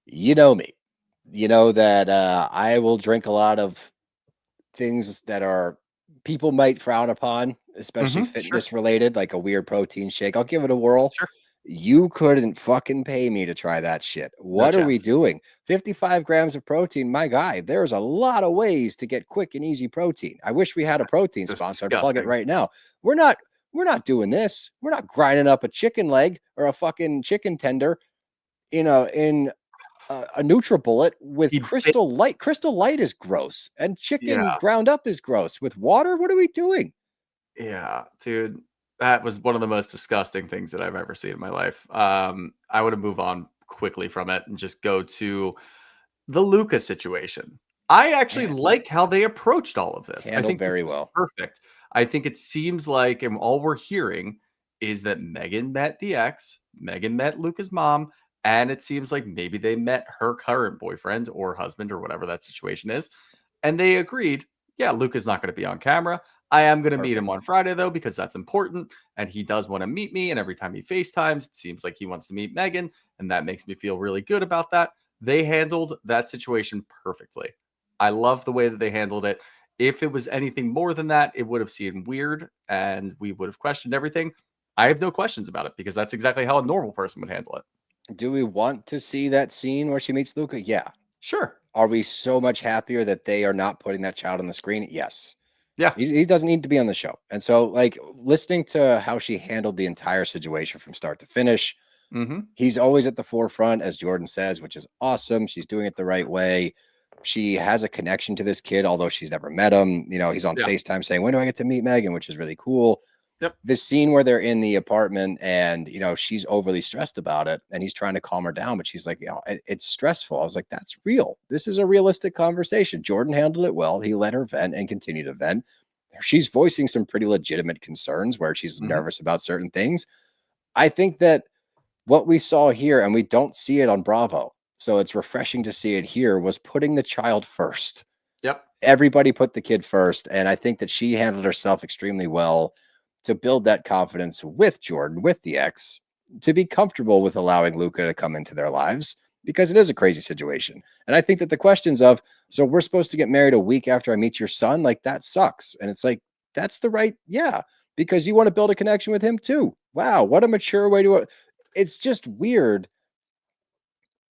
you know me. You know that I will drink a lot of things that are people might frown upon, especially Sure. fitness related, like a weird protein shake. I'll give it a whirl. Sure. You couldn't fucking pay me to try that shit. No What are we chance. doing? 55 grams of protein. My guy, there's a lot of ways to get quick and easy protein. I wish we had a protein sponsor. I'd plug it Disgusting. right now. We're not doing this. We're not grinding up a chicken leg or a fucking chicken tender, in a NutriBullet with He Crystal Light. Crystal Light is gross, and chicken Yeah. ground up is gross. With water, what are we doing? Yeah, dude. That was one of the most disgusting things that I've ever seen in my life. I want to move on quickly from it and just go to the Luca situation. I actually Man. like how they approached all of this. I Handled think this very is well. perfect. I think it seems like, and all we're hearing is that Megan met the ex, Megan met Luca's mom, and it seems like maybe they met her current boyfriend or husband or whatever that situation is. And they agreed, yeah, Luca's not going to be on camera. I am going to meet him Perfect. on Friday, though, because that's important. And he does want to meet me. And every time he FaceTimes, it seems like he wants to meet Megan. And that makes me feel really good about that. They handled that situation perfectly. I love the way that they handled it. If it was anything more than that, it would have seemed weird and we would have questioned everything. I have no questions about it because that's exactly how a normal person would handle it. Do we want to see that scene where she meets Luca? Yeah. Sure. Are we so much happier that they are not putting that child on the screen? Yes. Yeah. He doesn't need to be on the show. And so, like, listening to how she handled the entire situation from start to finish, He's always at the forefront, as Jordan says, which is awesome. She's doing it the right way. She has a connection to this kid, although she's never met him. He's on Yeah. FaceTime saying, when do I get to meet Megan? Which is really cool. Yep. This scene where they're in the apartment and, she's overly stressed about it and he's trying to calm her down, but she's like, it's stressful. I was like, that's real. This is a realistic conversation. Jordan handled it well. He let her vent and continue to vent. She's voicing some pretty legitimate concerns where she's nervous about certain things. I think that what we saw here, and we don't see it on Bravo, so it's refreshing to see it here, was putting the child first. Yep. Everybody put the kid first. And I think that she handled herself extremely well to build that confidence with Jordan, with the ex, to be comfortable with allowing Luca to come into their lives, because it is a crazy situation. And I think that the questions of, so we're supposed to get married a week after I meet your son, like that sucks. And it's like, that's the right, yeah, because you want to build a connection with him too. Wow, what a mature way to, it's just weird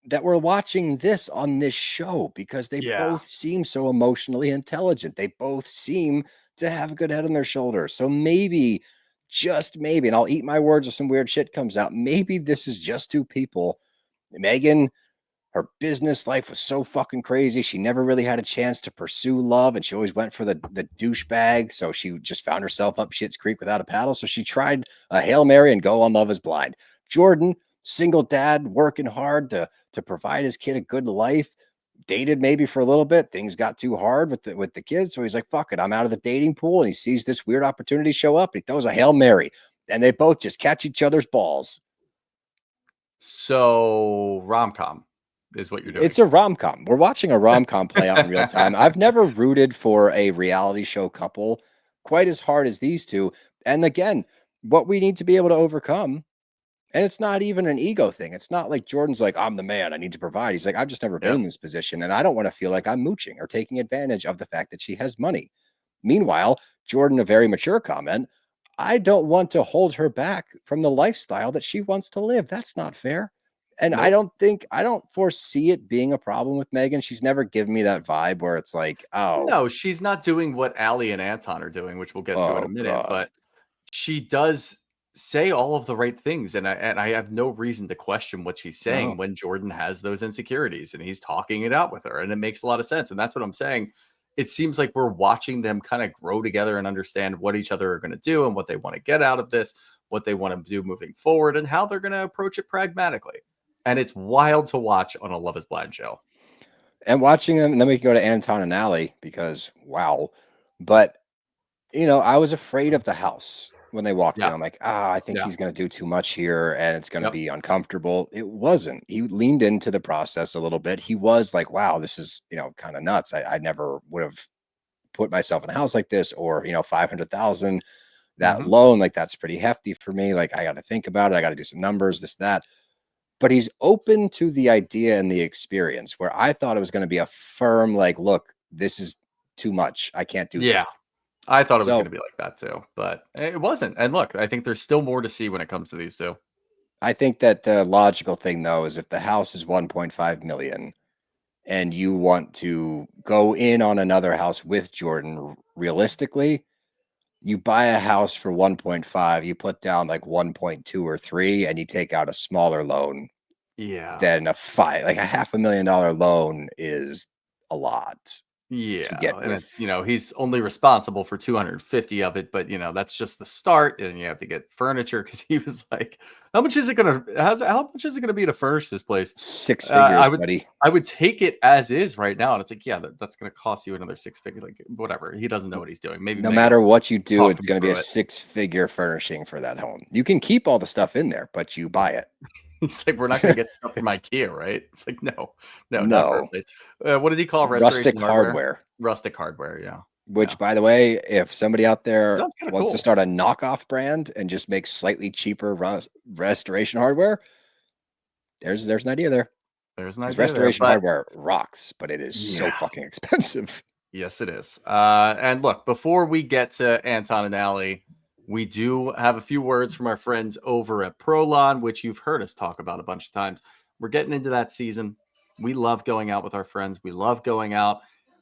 that we're watching this on this show because they both seem so emotionally intelligent. They both seem to have a good head on their shoulders. So maybe, just maybe, and I'll eat my words if some weird shit comes out, maybe this is just two people. Megan, her business life was so fucking crazy. She never really had a chance to pursue love, and she always went for the douchebag. So she just found herself up Shit's Creek without a paddle. So she tried a Hail Mary and go on Love is Blind. Jordan, single dad, working hard to provide his kid a good life. Dated maybe for a little bit. Things got too hard with the kids. So he's like, fuck it, I'm out of the dating pool. And he sees this weird opportunity show up. He throws a Hail Mary, and they both just catch each other's balls. So rom-com is what you're doing. It's a rom-com. We're watching a rom-com play out in real time. I've never rooted for a reality show couple quite as hard as these two. And again, what we need to be able to overcome, and it's not even an ego thing. It's not like Jordan's like, I'm the man, I need to provide. He's like, I've just never been in this position, and I don't want to feel like I'm mooching or taking advantage of the fact that she has money. Meanwhile, Jordan, a very mature comment, I don't want to hold her back from the lifestyle that she wants to live. That's not fair. And I don't foresee it being a problem with Megan. She's never given me that vibe where it's like, oh. No, she's not doing what Allie and Anton are doing, which we'll get to in a minute, God. but she does say all of the right things. And I have no reason to question what she's saying when Jordan has those insecurities and he's talking it out with her. And it makes a lot of sense. And that's what I'm saying. It seems like we're watching them kind of grow together and understand what each other are going to do and what they want to get out of this, what they want to do moving forward, and how they're going to approach it pragmatically. And it's wild to watch on a Love is Blind show. And watching them, and then we can go to Anton and Allie because, wow. But, I was afraid of the house when they walked in. I'm like, I think he's going to do too much here and it's going to be uncomfortable. It wasn't. He leaned into the process a little bit. He was like, wow, this is, kind of nuts. I never would have put myself in a house like this, or, 500,000, that loan, like that's pretty hefty for me. Like I got to think about it. I got to do some numbers, this, that. But he's open to the idea and the experience, where I thought it was going to be a firm, like, look, this is too much. I can't do this. I thought it was going to be like that too, but it wasn't. And look, I think there's still more to see when it comes to these two. I think that the logical thing, though, is if the house is 1.5 million and you want to go in on another house with Jordan, realistically, you buy a house for 1.5, you put down like 1.2 or 3, and you take out a smaller loan. Then a $500,000 loan is a lot. And it's, he's only responsible for 250 of it, but that's just the start, and you have to get furniture, because he was like, how much is it gonna be to furnish this place? 6 figures, buddy. I would take it as is right now, and it's like, that's gonna cost you another 6 figures, like whatever. He doesn't know what he's doing. Maybe no matter what you do, it's gonna be a 6-figure furnishing for that home. You can keep all the stuff in there, but you buy it. He's like, we're not going to get stuff from IKEA, right? It's like, no. Not what did he call rustic hardware? Rustic hardware, yeah. Which, by the way, if somebody out there wants to start a knockoff brand and just make slightly cheaper restoration hardware, there's an idea there. There's an idea. Restoration hardware rocks, but it is so fucking expensive. Yes, it is. And look, before we get to Anton and Allie, we do have a few words from our friends over at Prolon, which you've heard us talk about a bunch of times. We're getting into that season. We love going out with our friends. We love going out,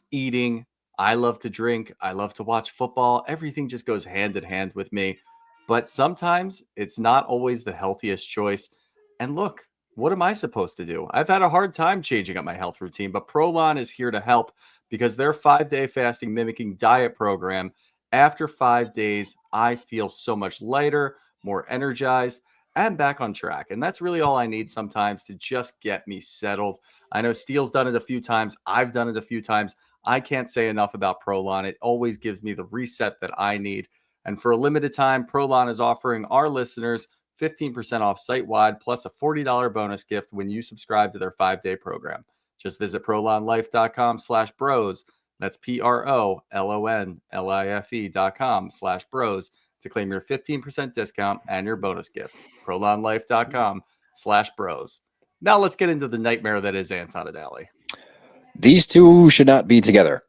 eating. I love to drink. I love to watch football. Everything just goes hand in hand with me. But sometimes it's not always the healthiest choice. And look, what am I supposed to do? I've had a hard time changing up my health routine, but Prolon is here to help because their 5-day fasting mimicking diet program, after 5 days, I feel so much lighter, more energized, and back on track. And that's really all I need sometimes to just get me settled. I know Steele's done it a few times. I've done it a few times. I can't say enough about Prolon. It always gives me the reset that I need. And for a limited time, Prolon is offering our listeners 15% off site-wide plus a $40 bonus gift when you subscribe to their 5-day program. Just visit prolonlife.com/bros. That's PROLONLIFE.com/bros to claim your 15% discount and your bonus gift. prolonlife.com/bros. Now let's get into the nightmare that is Anton and Allie. These two should not be together.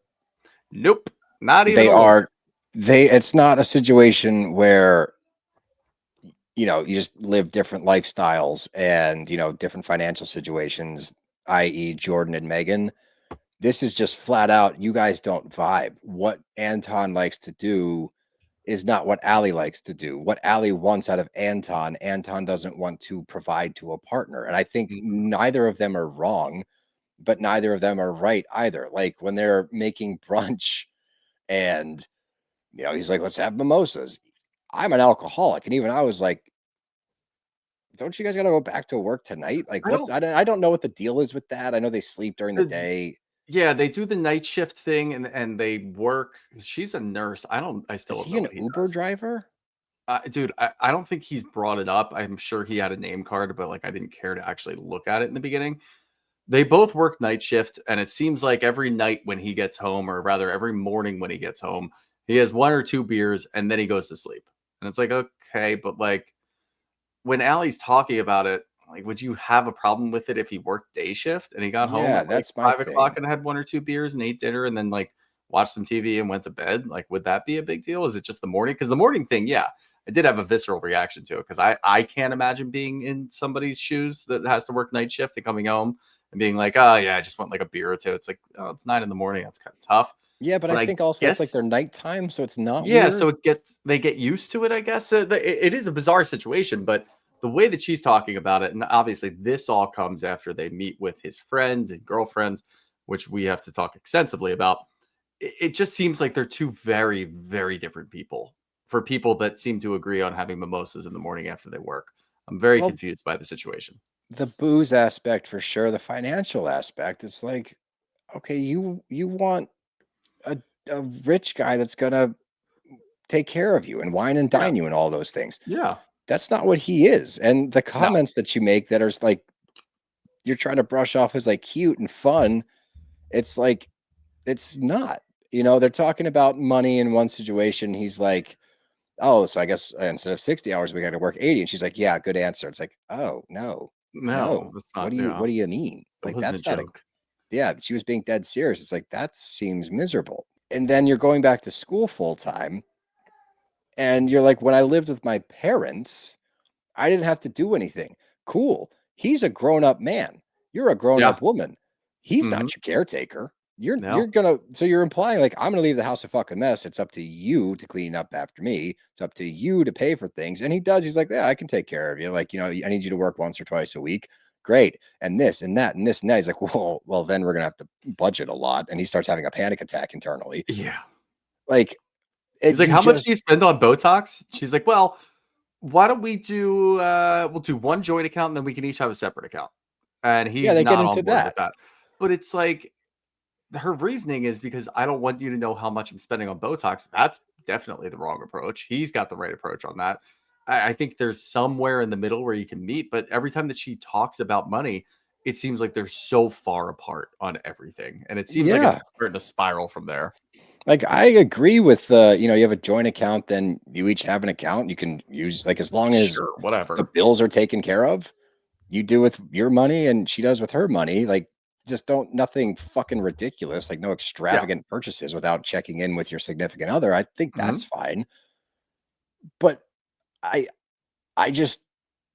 Nope, not even. They are. It's not a situation where, you know, you just live different lifestyles and, you know, different financial situations, i.e. Jordan and Megan. This is just flat out, you guys don't vibe. What Anton likes to do is not what Allie likes to do. What Allie wants out of Anton doesn't want to provide to a partner. And I think neither of them are wrong, but neither of them are right either. Like when they're making brunch and, you know, he's like, let's have mimosas. I'm an alcoholic. And even I was like, don't you guys got to go back to work tonight? Like, I don't know what the deal is with that. I know they sleep during the day. Yeah, they do the night shift thing and they work. She's a nurse. I still Is don't he know an what he Uber does. driver? Dude, I don't think he's brought it up. I'm sure he had a name card, but like I didn't care to actually look at it in the beginning. They both work night shift, and it seems like every night when he gets home, or rather every morning when he gets home, he has 1 or 2 beers and then he goes to sleep. And it's like, okay, but like when Allie's talking about it, like, would you have a problem with it if he worked day shift and he got home Yeah, at like that's my 5 o'clock thing. and had 1 or 2 beers and ate dinner and then like watched some TV and went to bed? Like, would that be a big deal? Is it just the morning? Because the morning thing, yeah, I did have a visceral reaction to it because I can't imagine being in somebody's shoes that has to work night shift and coming home and being like, oh yeah, I just want like a beer or two. It's like, oh, it's 9 a.m. That's kind of tough. Yeah, but I But I think also it's like guess their nighttime, so it's not yeah, so weird. they get used to it, I guess. It is a bizarre situation, but the way that she's talking about it, and obviously this all comes after they meet with his friends and girlfriends, which we have to talk extensively about. It just seems like they're two very, very different people for people that seem to agree on having mimosas in the morning after they work. I'm very Well, confused by the situation. the booze aspect for sure, the financial aspect, it's like, okay, you want a, a rich guy that's gonna take care of you and wine and Yeah. dine you and all those things. Yeah. That's not what he is. And the No. comments that you make that are like you're trying to brush off as like cute and fun, it's like it's not. You know, they're talking about money in one situation. He's like, oh, so I guess instead of 60 hours, we got to work 80. And she's like, yeah, good answer. It's like, oh, no. No, that's not. What Yeah. do you mean? It Like, wasn't a that's not joke. yeah, she was being dead serious. It's like, that seems miserable. And then you're going back to school full time. And you're like, when I lived with my parents, I didn't have to do anything. Cool. He's a grown-up man. You're a Yeah. grown-up woman. He's Hmm. not your caretaker. You're No. gonna so you're implying like I'm gonna leave the house a fucking mess. It's up to you to clean up after me. It's up to you to pay for things. And he does. He's like, yeah, I can take care of you. Like, you know, I need you to work once or twice a week. Great. And this and that and this and that. He's like, well, then we're gonna have to budget a lot. And he starts having a panic attack internally. Yeah. Like, He's like, you how much do you just spend on Botox? She's like, well, why don't we do we'll do one joint account and then we can each have a separate account. And yeah, he's they get not on into board with that. that. But it's like her reasoning is because I don't want you to know how much I'm spending on Botox. That's definitely the wrong approach. He's got the right approach on that. I think there's somewhere in the middle where you can meet, but every time that she talks about money, it seems like they're so far apart on everything. And it seems like it's Yeah. starting to spiral from there. Like I agree with you know, you have a joint account, then you each have an account you can use like as long as Sure, the whatever. bills are taken care of, you do with your money and she does with her money. Like just don't nothing fucking ridiculous, like no Yeah. extravagant purchases without checking in with your significant other. I think Hmm. that's fine. But I I just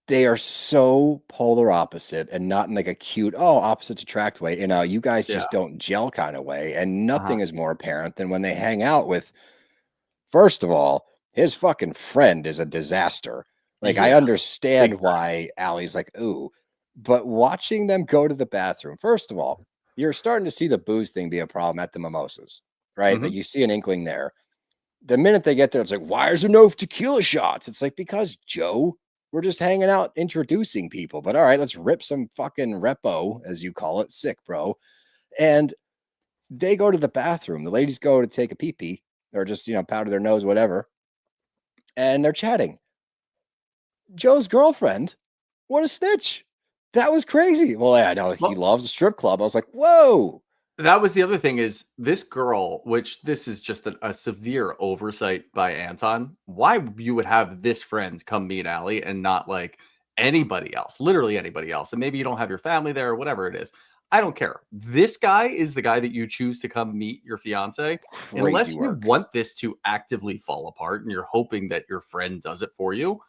they are so polar opposite and not in like a cute, oh, opposites attract way. You know, you guys Yeah. just don't gel kind of way. And Uh-huh. nothing is more apparent than when they hang out with. First of all, his fucking friend is a disaster. Like, I Yeah, understand big time. why Allie's like, ooh, but watching them go to the bathroom, first of all, you're starting to see the booze thing be a problem at the mimosas, right? Like, Mhm. you see an inkling there. The minute they get there, it's like, why is there no tequila shots? It's like, because Joe, we're just hanging out introducing people. But all right, let's rip some fucking repo, as you call it, sick, bro. And they go to the bathroom. The ladies go to take a pee pee or just, powder their nose, whatever. And they're chatting. Joe's girlfriend, what a snitch. That was crazy. Well, yeah, I know he Well, loves a strip club. I was like, whoa. that was the other thing is this girl, which this is just a severe oversight by Anton. Why you would have this friend come meet Allie and not like anybody else, literally anybody else. And maybe you don't have your family there or whatever it is. I don't care. This guy is the guy that you choose to come meet your fiance. Crazy Unless you work. want this to actively fall apart and you're hoping that your friend does it for you.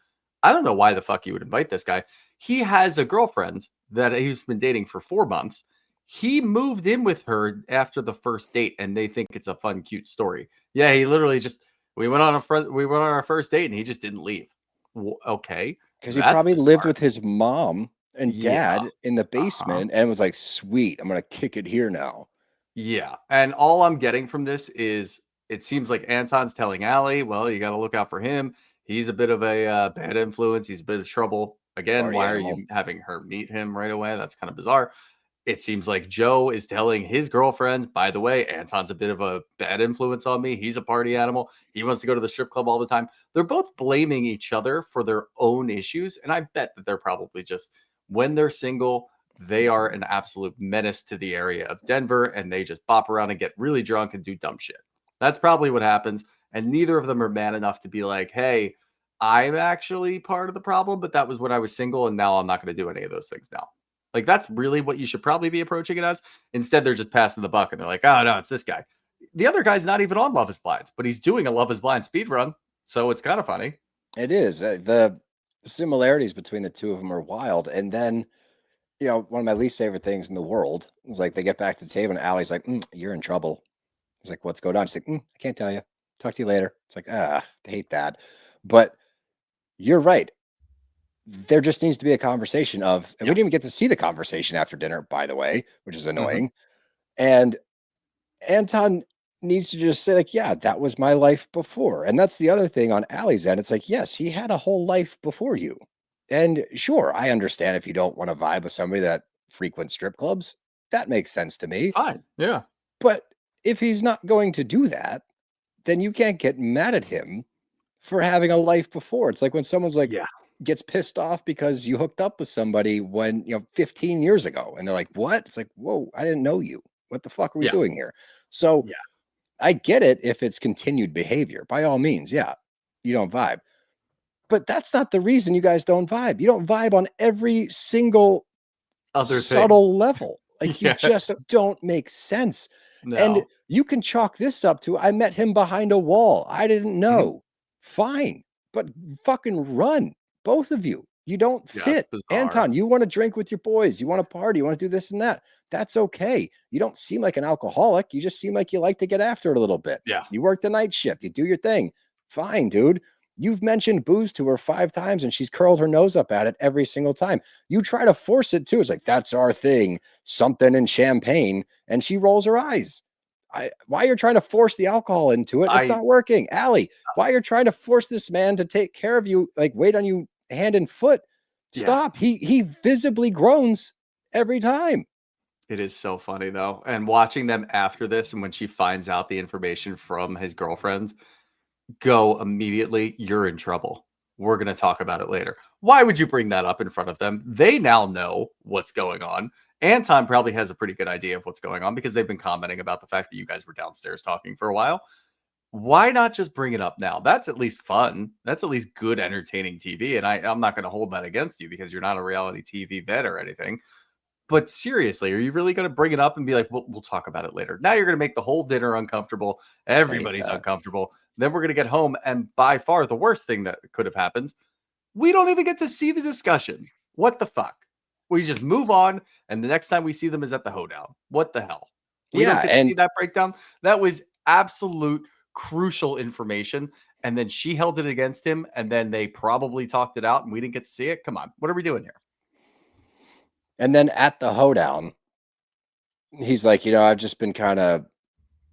I don't know why the fuck you would invite this guy. He has a girlfriend that he's been dating for 4 months. He moved in with her after the first date, and they think it's a fun, cute story. Yeah, he literally just we went on our first date, and he just didn't leave. Okay, Because he that's probably lived bizarre. with his mom and Yeah, dad in the uh-huh. basement and was like, sweet, I'm going to kick it here now. Yeah, and all I'm getting from this is it seems like Anton's telling Allie, well, you got to look out for him. He's a bit of a bad influence. He's a bit of trouble. Again, Party why are animal. you having her meet him right away? That's kind of bizarre. It seems like Joe is telling his girlfriend, by the way, Anton's a bit of a bad influence on me. He's a party animal. He wants to go to the strip club all the time. They're both blaming each other for their own issues. And I bet that they're probably just, when they're single, they are an absolute menace to the area of Denver and they just bop around and get really drunk and do dumb shit. That's probably what happens. And neither of them are man enough to be like, hey, I'm actually part of the problem, but that was when I was single. And now I'm not going to do any of those things now. Like, that's really what you should probably be approaching it as. Instead, they're just passing the buck and they're like, oh, no, it's this guy. The other guy's not even on Love is Blind, but he's doing a Love is Blind speed run. So it's kind of funny. It is. The similarities between the two of them are wild. And then, one of my least favorite things in the world is like they get back to the table and Allie's like, you're in trouble. He's like, what's going on? She's like, I can't tell you. Talk to you later. It's like, I hate that. But you're right. There just needs to be a conversation and we Yeah. didn't even get to see the conversation after dinner, by the way, which is Hmm. annoying. And Anton needs to just say, like, yeah, that was my life before. And that's the other thing on Allie's end. It's like, yes, he had a whole life before you. And sure, I understand if you don't want to vibe with somebody that frequents strip clubs. That makes sense to me. Fine. Yeah. But if he's not going to do that, then you can't get mad at him for having a life before. It's like when someone's like Yeah. gets pissed off because you hooked up with somebody when, 15 years ago and they're like, "What?" It's like, "Whoa, I didn't know you. What the fuck are we Yeah. doing here?" So, Yeah. I get it if it's continued behavior. By all means, yeah. You don't vibe. But that's not the reason you guys don't vibe. You don't vibe on every single Other thing. subtle level. Like you Yeah. just don't make sense. And No. you can chalk this up to I met him behind a wall. I didn't Mhm. know. Fine. But fucking run. Both of you. You don't Yeah. It's fit. bizarre. Anton, you want to drink with your boys. You want to party. You want to do this and that. That's okay. You don't seem like an alcoholic. You just seem like you like to get after it a little bit. Yeah. You work the night shift. You do your thing. Fine, dude. You've mentioned booze to her 5 times and she's curled her nose up at it every single time. You try to force it too. It's like, that's our thing, something in champagne. And she rolls her eyes. Why you're trying to force the alcohol into it? It's I not working. Allie, why you're trying to force this man to take care of you, like wait on you hand and foot. yeah. Stop. He visibly groans every time. It is so funny though. And watching them after this and when she finds out the information from his girlfriend, go immediately, you're in trouble. We're going to talk about it later. Why would you bring that up in front of them? They now know what's going on. Anton probably has a pretty good idea of what's going on because they've been commenting about the fact that you guys were downstairs talking for a while. Why not just bring it up now? That's at least fun. That's at least good, entertaining TV. And I'm not going to hold that against you because you're not a reality TV vet or anything. But seriously, are you really going to bring it up and be like, we'll talk about it later? Now you're going to make the whole dinner uncomfortable. I hate Everybody's that. uncomfortable. Then we're going to get home. And by far the worst thing that could have happened, we don't even get to see the discussion. What the fuck? We just move on. And the next time we see them is at the Hoedown. What the hell? We don't Yeah. get to see And that breakdown. That was absolute crucial information, and then she held it against him, and then they probably talked it out, and we didn't get to see it. Come on, what are we doing here? And then at the hoedown, he's like, I've just been kind of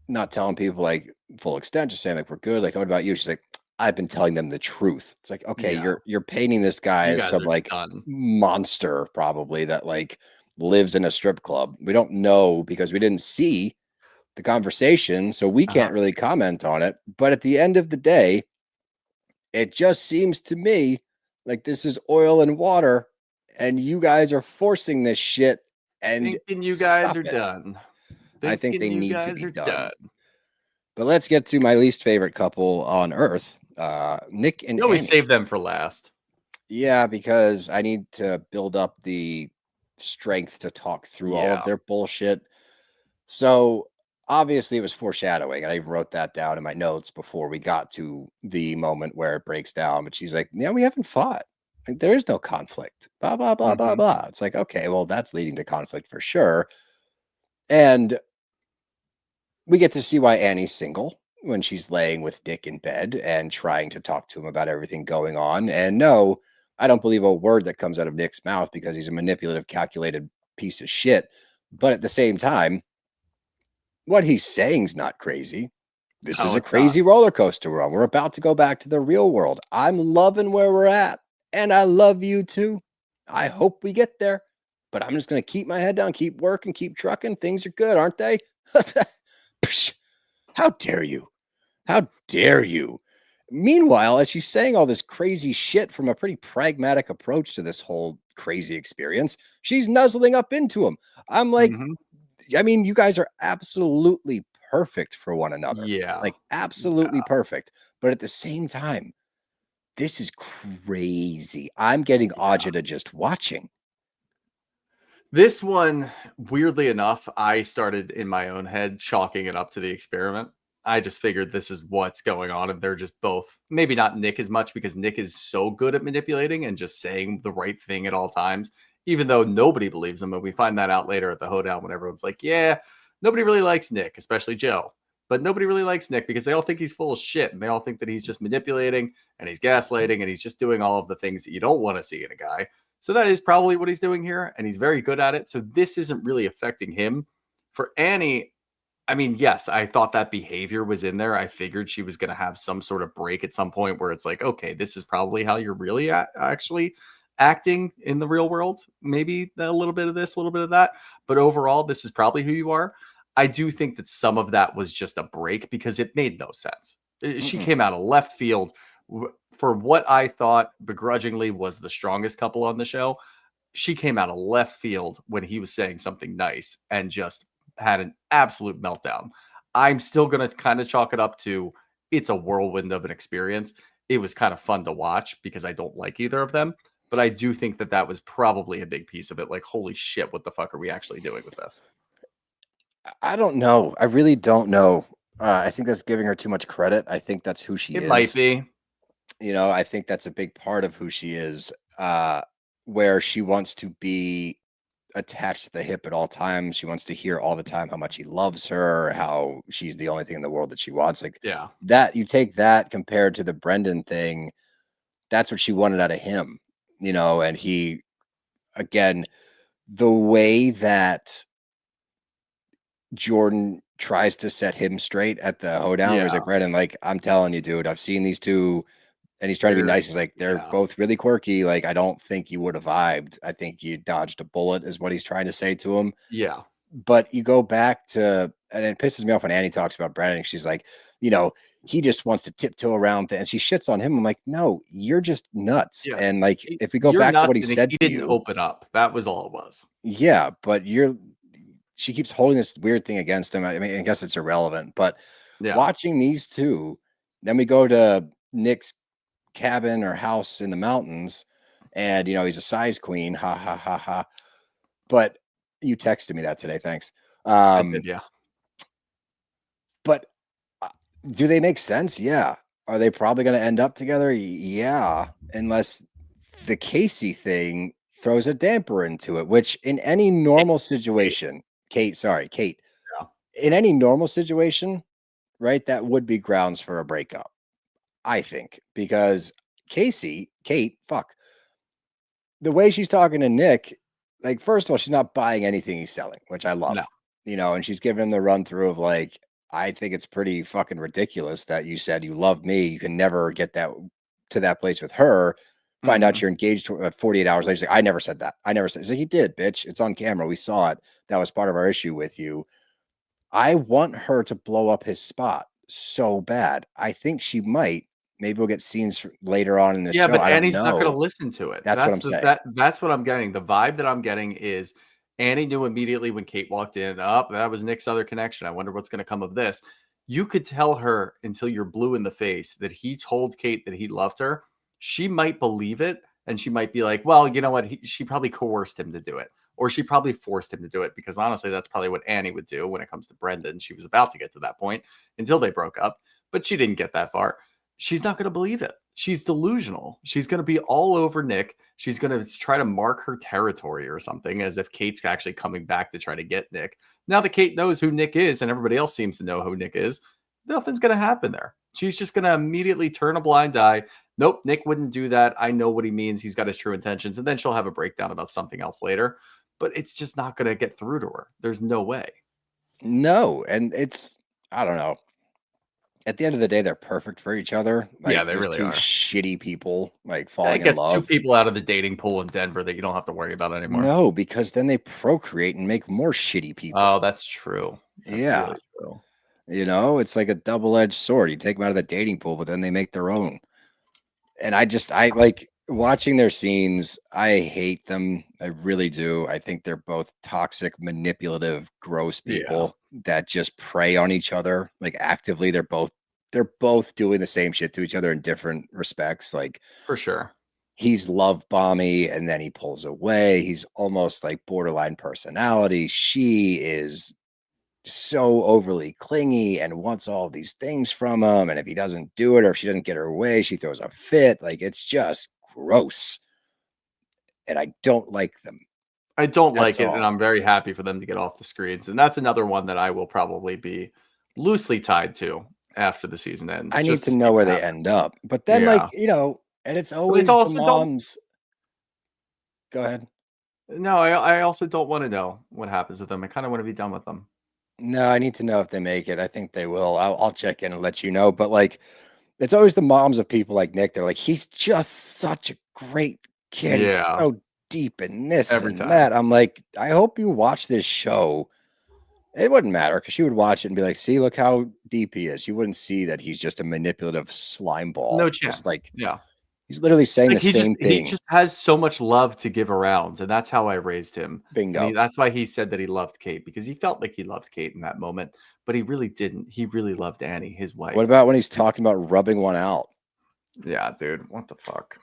not telling people like full extent, just saying like we're good. Like, what about you? She's like, I've been telling them the truth. It's like, okay, Yeah, you're painting this guy you as guys some are like done. monster probably that like lives in a strip club. We don't know because we didn't see the conversation, so we Uh-huh. can't really comment on it. But at the end of the day, it just seems to me like this is oil and water, and you guys are forcing this shit and Thinking you guys stop are it. done. I think Thinking they you need to guys be are done. done. But let's get to my least favorite couple on earth, Nick and You always Annie. save them for last. Yeah, because I need to build up the strength to talk through all of Yeah. their bullshit. So obviously it was foreshadowing. I even wrote that down in my notes before we got to the moment where it breaks down. But she's like, yeah, we haven't fought. Like, there is no conflict. Blah, blah, blah, blah, Mhm. blah. It's like, okay, well, that's leading to conflict for sure. And we get to see why Annie's single when she's laying with Dick in bed and trying to talk to him about everything going on. And no, I don't believe a word that comes out of Nick's mouth because he's a manipulative, calculated piece of shit. But at the same time, what he's saying's not crazy. This is Oh, a it's not. crazy roller coaster we're on. We're about to go back to the real world. I'm loving where we're at, and I love you too. I hope we get there, but I'm just going to keep my head down, keep working, keep trucking. Things are good, aren't they? Psh, how dare you? How dare you? Meanwhile, as she's saying all this crazy shit from a pretty pragmatic approach to this whole crazy experience, she's nuzzling up into him. I'm like, Mhm. I mean, you guys are absolutely perfect for one another. Yeah. Like, absolutely perfect. But at the same time, this is crazy. I'm getting Yeah. agita just watching. This one, weirdly enough, I started in my own head chalking it up to the experiment. I just figured this is what's going on, and they're just both maybe not Nick as much because Nick is so good at manipulating and just saying the right thing at all times, even though nobody believes him. And we find that out later at the hoedown when everyone's like, yeah, nobody really likes Nick, especially Joe. But nobody really likes Nick because they all think he's full of shit and they all think that he's just manipulating and he's gaslighting and he's just doing all of the things that you don't want to see in a guy. So that is probably what he's doing here, and he's very good at it. So this isn't really affecting him. For Annie, I mean, yes, I thought that behavior was in there. I figured she was going to have some sort of break at some point where it's like, okay, this is probably how you're really actually acting in the real world. Maybe a little bit of this, a little bit of that. But overall, this is probably who you are. I do think that some of that was just a break because it made no sense. She Mm-mm. came out of left field for what I thought begrudgingly was the strongest couple on the show. She came out of left field when he was saying something nice and just had an absolute meltdown. I'm still going to kind of chalk it up to it's a whirlwind of an experience. It was kind of fun to watch because I don't like either of them, but I do think that that was probably a big piece of it. Like, holy shit, what the fuck are we actually doing with this? I don't know. I really don't know. I think that's giving her too much credit. I think that's who she It might is. be. I think that's a big part of who she is, where she wants to be attached to the hip at all times. She wants to hear all the time how much he loves her, how she's the only thing in the world that she wants. Like Yeah. that, you take that compared to the Brendan thing, that's what she wanted out of him, and he, again, the way that Jordan tries to set him straight at the hoedown, where he's Yeah. like, Brendan, like, I'm telling you, dude, I've seen these two. And he's trying to be nice. He's like, they're Yeah. both really quirky. Like, I don't think you would have vibed. I think you dodged a bullet, is what he's trying to say to him. Yeah. But you go back to, and it pisses me off when Annie talks about Brandon. She's like, he just wants to tiptoe around and she shits on him. I'm like, no, you're just nuts. Yeah. And like, if we go You're back to what nuts. he And said he to didn't you, open up. That was all it was. yeah, but she keeps holding this weird thing against him. I mean, I guess it's irrelevant, but Yeah. watching these two, then we go to Nick's cabin or house in the mountains, and he's a size queen, ha ha ha ha. But you texted me that today, thanks. I did. Yeah. But do they make sense? Yeah. Are they probably going to end up together? Yeah, unless the Casey thing throws a damper into it, which in any normal situation, Kate, sorry, Kate, Yeah. in any normal situation, right? That would be grounds for a breakup, I think, because Kate, fuck, the way she's talking to Nick, like, first of all, she's not buying anything he's selling, which I love, No. and she's giving him the run through of like, I think it's pretty fucking ridiculous that you said you love me. You can never get that to that place with her. Find out Mhm. you're engaged 48 hours later. She's like, I never said that. I never said. He's like, you did, bitch. It's on camera. We saw it. That was part of our issue with you. I want her to blow up his spot so bad. I think she might. Maybe we'll get scenes later on in the Yeah, show. but I don't Annie's not gonna know. listen to it. That's what I'm saying. That's what I'm getting. The vibe that I'm getting is Annie knew immediately when Kate walked in, "Oh, that was Nick's other connection. I wonder what's gonna come of this." You could tell her until you're blue in the face that he told Kate that he loved her. She might believe it, and she might be like, "Well, you know what? She probably coerced him to do it, or she probably forced him to do it." Because honestly, that's probably what Annie would do when it comes to Brendan. She was about to get to that point until they broke up, but she didn't get that far. She's not going to believe it. She's delusional. She's going to be all over Nick. She's going to try to mark her territory or something as if Kate's actually coming back to try to get Nick. Now that Kate knows who Nick is and everybody else seems to know who Nick is, nothing's going to happen there. She's just going to immediately turn a blind eye. Nope, Nick wouldn't do that. I know what he means. He's got his true intentions. And then she'll have a breakdown about something else later. But it's just not going to get through to her. There's no way. No, and I don't know. At the end of the day, they're perfect for each other. Yeah, Like they just really two are. shitty people like It falling in gets two love. people out of the dating pool in Denver that you don't have to worry about anymore. No, because then they procreate and make more shitty people. Oh, that's true. That's Yeah. really true. It's like a double-edged sword. You take them out of the dating pool, but then they make their own. And I like watching their scenes. I hate them. I really do. I think they're both toxic, manipulative, gross people that just prey on each other. Like actively, they're both doing the same shit to each other in different respects. Like For sure. he's love bomby and then he pulls away. He's almost like borderline personality. She is so overly clingy and wants all these things from him. And if he doesn't do it or if she doesn't get her way, she throws a fit. Like it's just gross. And I don't like them. I don't That's like it, and all. I'm very happy for them to get off the screens. And that's another one that I will probably be loosely tied to after the season ends. I need Just to see know what where they happens. end up. But then, Yeah. and it's But always it's the also don't moms. Go ahead. no, I also don't want to know what happens with them. I kind of want to be done with them. No, I need to know if they make it. I think they will. I'll check in and let you know. But like, it's always the moms of people like Nick. They're like, he's just such a great kid. He's Yeah. so deep in this Every and time. that. I'm like, I hope you watch this show. It wouldn't matter because she would watch it and be like, see, look how deep he is. You wouldn't see that he's just a manipulative slime ball. No Just chance. like Yeah. he's literally saying Like the same he thing. just has so much love to give around, and that's how I raised him. And Bingo. that's why he said that he loved Kate, because he felt like he loved Kate in that moment, but he really didn't. He really loved Annie, his wife. What about when he's talking about rubbing one out? Yeah, dude. What the fuck?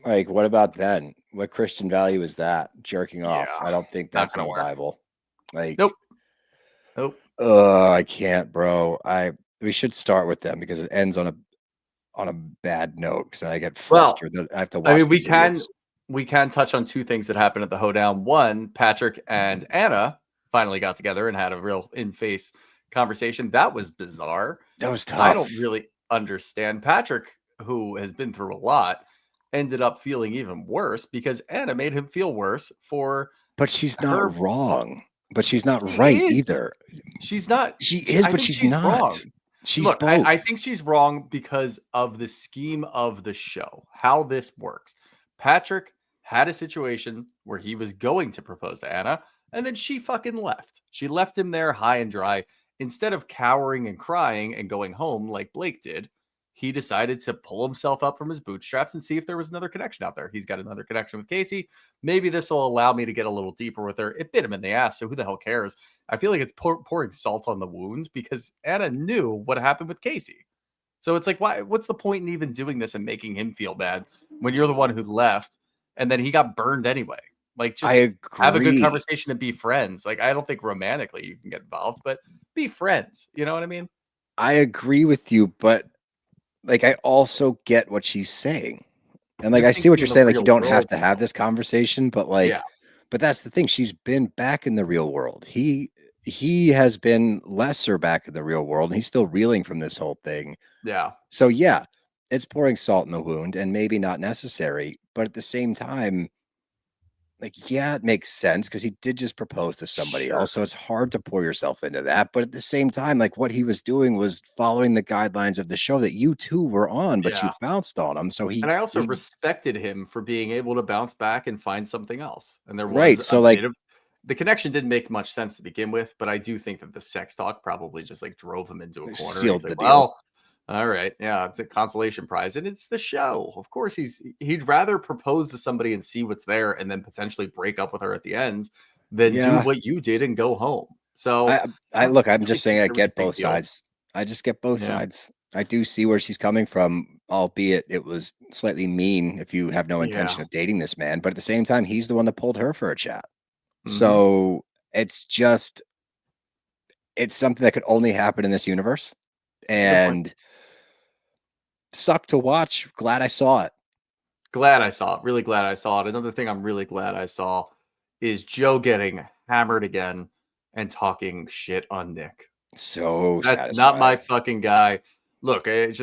Like, what about then? What Christian value is that? Jerking off. Yeah, I don't think not that's in gonna the work. Bible. Like, Nope. Nope. I can't, bro. We should start with them because it ends on a bad note because I get Well, flustered that I have to I watch mean, these idiots. we can touch on two things that happened at the Hoedown. One, Patrick and Anna finally got together and had a real in-face conversation. That was bizarre. That was tough. I don't really understand. Patrick, who has been through a lot, ended up feeling even worse because Anna made him feel worse for But she's her. not wrong. But she's not She right is. either. She's not. She is, I but think she's she's not. wrong. She's Look, both. I think she's wrong because of the scheme of the show, how this works. Patrick had a situation where he was going to propose to Anna, and then she fucking left. She left him there high and dry. Instead of cowering and crying and going home like Blake did, he decided to pull himself up from his bootstraps and see if there was another connection out there. He's got another connection with Casey. Maybe this will allow me to get a little deeper with her. It bit him in the ass, so who the hell cares? I feel like it's pouring salt on the wounds because Anna knew what happened with Casey. So it's like, what's the point in even doing this and making him feel bad when you're the one who left and then he got burned anyway? Like, just have a good conversation and be friends. Like, I don't think romantically you can get involved, but be friends. You know what I mean? I agree with you, but like I also get what she's saying. And like You're I see what thinking you're in the saying. Like you real don't have world, to have though. this conversation, but like Yeah. but that's the thing. She's been back in the real world. he has been lesser back in the real world, and he's still reeling from this whole thing. Yeah. So yeah, it's pouring salt in the wound and maybe not necessary, but at the same time, like, yeah, it makes sense because he did just propose to somebody Sure. else. So it's hard to pour yourself into that. But at the same time, like what he was doing was following the guidelines of the show that you two were on, but you Yeah. bounced on him. So And I also he respected him for being able to bounce back and find something else. And there was right. a So like bit of the connection didn't make much sense to begin with, but I do think that the sex talk probably just like drove him into a corner. He's sealed the like, deal. well, all right, yeah, it's a consolation prize, and it's the show. Of course, he'd rather propose to somebody and see what's there, and then potentially break up with her at the end, than do Yeah. what you did and go home. So I I look, I'm really just saying think I there was a get big both deal. sides. I just get both Yeah, sides. I do see where she's coming from, albeit it was slightly mean if you have no yeah, intention of dating this man. But at the same time, he's the one that pulled her for a chat. hmm So it's just it's something that could only happen in this universe. it's a good point. And sucked to watch. Glad I saw it. Glad I saw it. Really glad I saw it. Another thing I'm really glad I saw is Joe getting hammered again and talking shit on Nick. So That's not satisfying. my fucking guy. Look, he's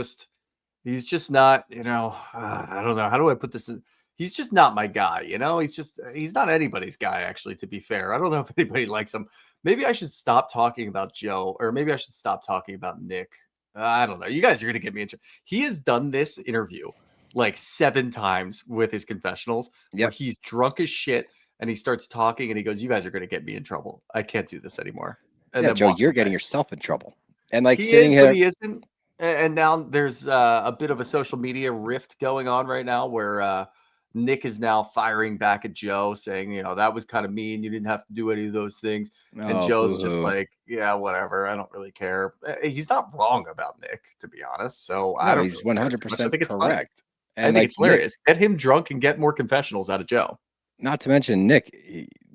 just not, I don't know. How do I put this in? He's just not my guy, he's not anybody's guy, actually, to be fair. I don't know if anybody likes him. Maybe I should stop talking about Joe, or maybe I should stop talking about Nick. I don't know. You guys are going to get me into He has done this interview like 7 times with his confessionals where Yep. he's drunk as shit and he starts talking and he goes, "You guys are going to get me in trouble. I can't do this anymore." And Yeah, then Joe, walks you're getting away. yourself in trouble. And like He sitting is, but here, he isn't. And now there's a bit of a social media rift going on right now where Nick is now firing back at Joe, saying, that was kind of mean. You didn't have to do any of those things. And oh, Joe's just boo-hoo. like, yeah, whatever. I don't really care. He's not wrong about Nick, to be honest. So I No, don't he's really care too much. I 100% think it's funny. correct. I And think like it's Nick, hilarious. Get him drunk and get more confessionals out of Joe. not to mention Nick,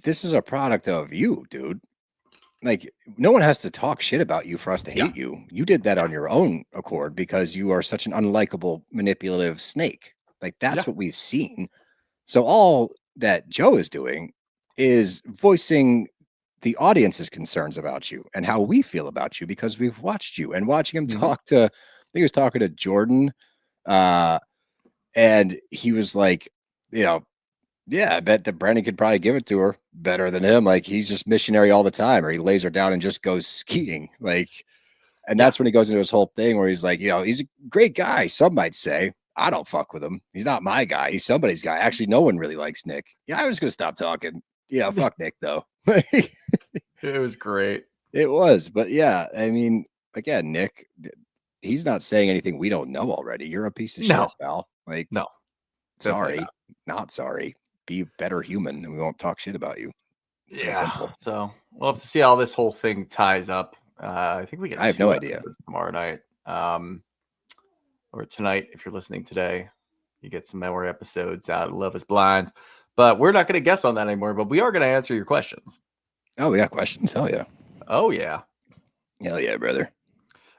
this is a product of you, dude. Like, no one has to talk shit about you for us to Yeah. hate you. You did that Yeah. on your own accord because you are such an unlikable, manipulative snake. Like, Yeah. that's what we've seen. So, all that Joe is doing is voicing the audience's concerns about you and how we feel about you because we've watched you and watching him Mhm. talk to, I think he was talking to Jordan. Uh, and he was like, you know, yeah, I bet that Brandon could probably give it to her better than him. Like he's just missionary all the time, or he lays her down and just goes skiing. Like, and Yeah. that's when he goes into his whole thing where he's like, he's a great guy. Some might say. I don't fuck with him. He's not my guy. He's somebody's guy. Actually, no one really likes Nick. Yeah, I was gonna stop talking. Yeah, fuck Nick though. It was great. It was, but yeah, I mean, again, Nick, he's not saying anything we don't know already. You're a piece of No, shit, pal. Like, no, definitely sorry, not. not sorry. Be a better human, and we won't talk shit about you. Plain and Yeah. simple. So we'll have to see how this whole thing ties up. I think we get I have no 2 idea. episodes tomorrow night. Or tonight, if you're listening today, you get some more episodes out of Love is Blind. But we're not going to guess on that anymore, but we are going to answer your questions. Oh, we got questions. Hell yeah. Oh, yeah. Hell yeah, brother.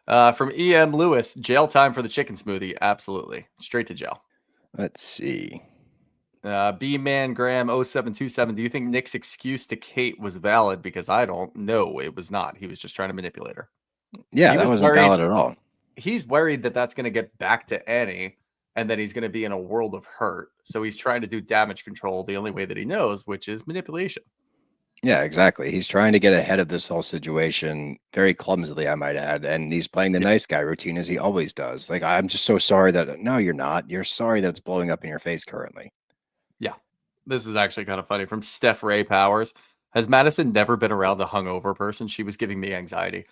From EM Lewis, jail time for the chicken smoothie. Absolutely. Straight to jail. Let's see. B Man Graham 0727. Do you think Nick's excuse to Kate was valid? Because I don't know. It was not. He was just trying to manipulate her. Yeah, He that was wasn't worried. valid at all. He's worried that that's going to get back to Annie and then he's going to be in a world of hurt. So he's trying to do damage control the only way that he knows, which is manipulation. Yeah, exactly. He's trying to get ahead of this whole situation very clumsily, I might add. And he's playing the Yeah. nice guy routine as he always does. Like, I'm just so sorry that no, you're not. You're sorry that it's blowing up in your face currently. Yeah. This is actually kind of funny. From Steph Ray Powers. Has Madison never been around a hungover person? She was giving me anxiety.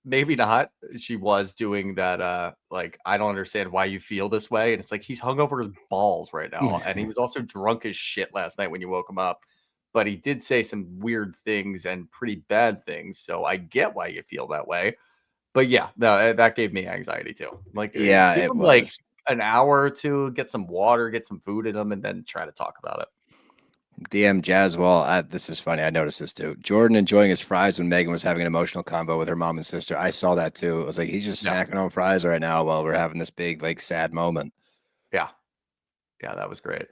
Maybe not. She was doing that. Like, I don't understand why you feel this way. And it's like, he's hungover his balls right now. And he was also drunk as shit last night when you woke him up. But he did say some weird things and pretty bad things. So I get why you feel that way. But yeah, no, that gave me anxiety too. Like, Yeah, give it him like was. an hour or two, get some water, get some food in him, and then try to talk about it. DM Jaswell, this is funny. I noticed this too. Jordan enjoying his fries when Megan was having an emotional combo with her mom and sister. I saw that too. It was like he's just Yeah. snacking on fries right now while we're having this big, like, sad moment. Yeah. Yeah, that was great.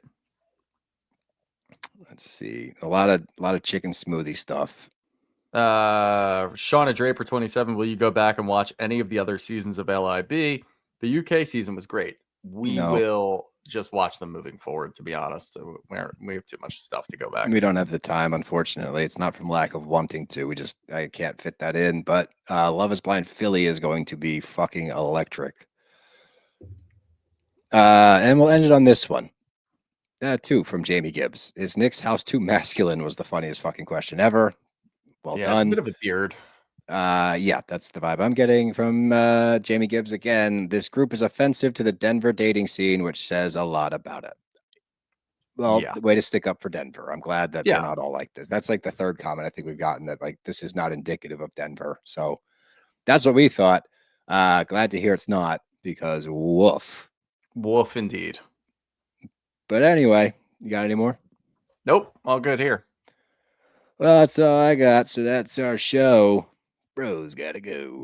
Let's see. A lot of chicken smoothie stuff. Shauna Draper 27. Will you go back and watch any of the other seasons of LIB? The UK season was great. We No. will just watch them moving forward. To be honest, we have too much stuff to go back. We don't have the time, unfortunately. It's not from lack of wanting to. I can't fit that in. But Love is Blind Philly is going to be fucking electric. And we'll end it on this one. Too, from Jamie Gibbs. Is Nick's house too masculine? Was the funniest fucking question ever. Well Yeah, done. it's a bit of a beard. Yeah, that's the vibe I'm getting from Jamie Gibbs again. This group is offensive to the Denver dating scene, which says a lot about it. Well, Yeah. the way to stick up for Denver. I'm glad that Yeah. they're not all like this. That's like the third comment I think we've gotten that like this is not indicative of Denver. So that's what we thought. Glad to hear it's not because woof. Woof indeed. But anyway, you got any more? Nope, all good here. Well, that's all I got. So that's our show. Bros gotta go.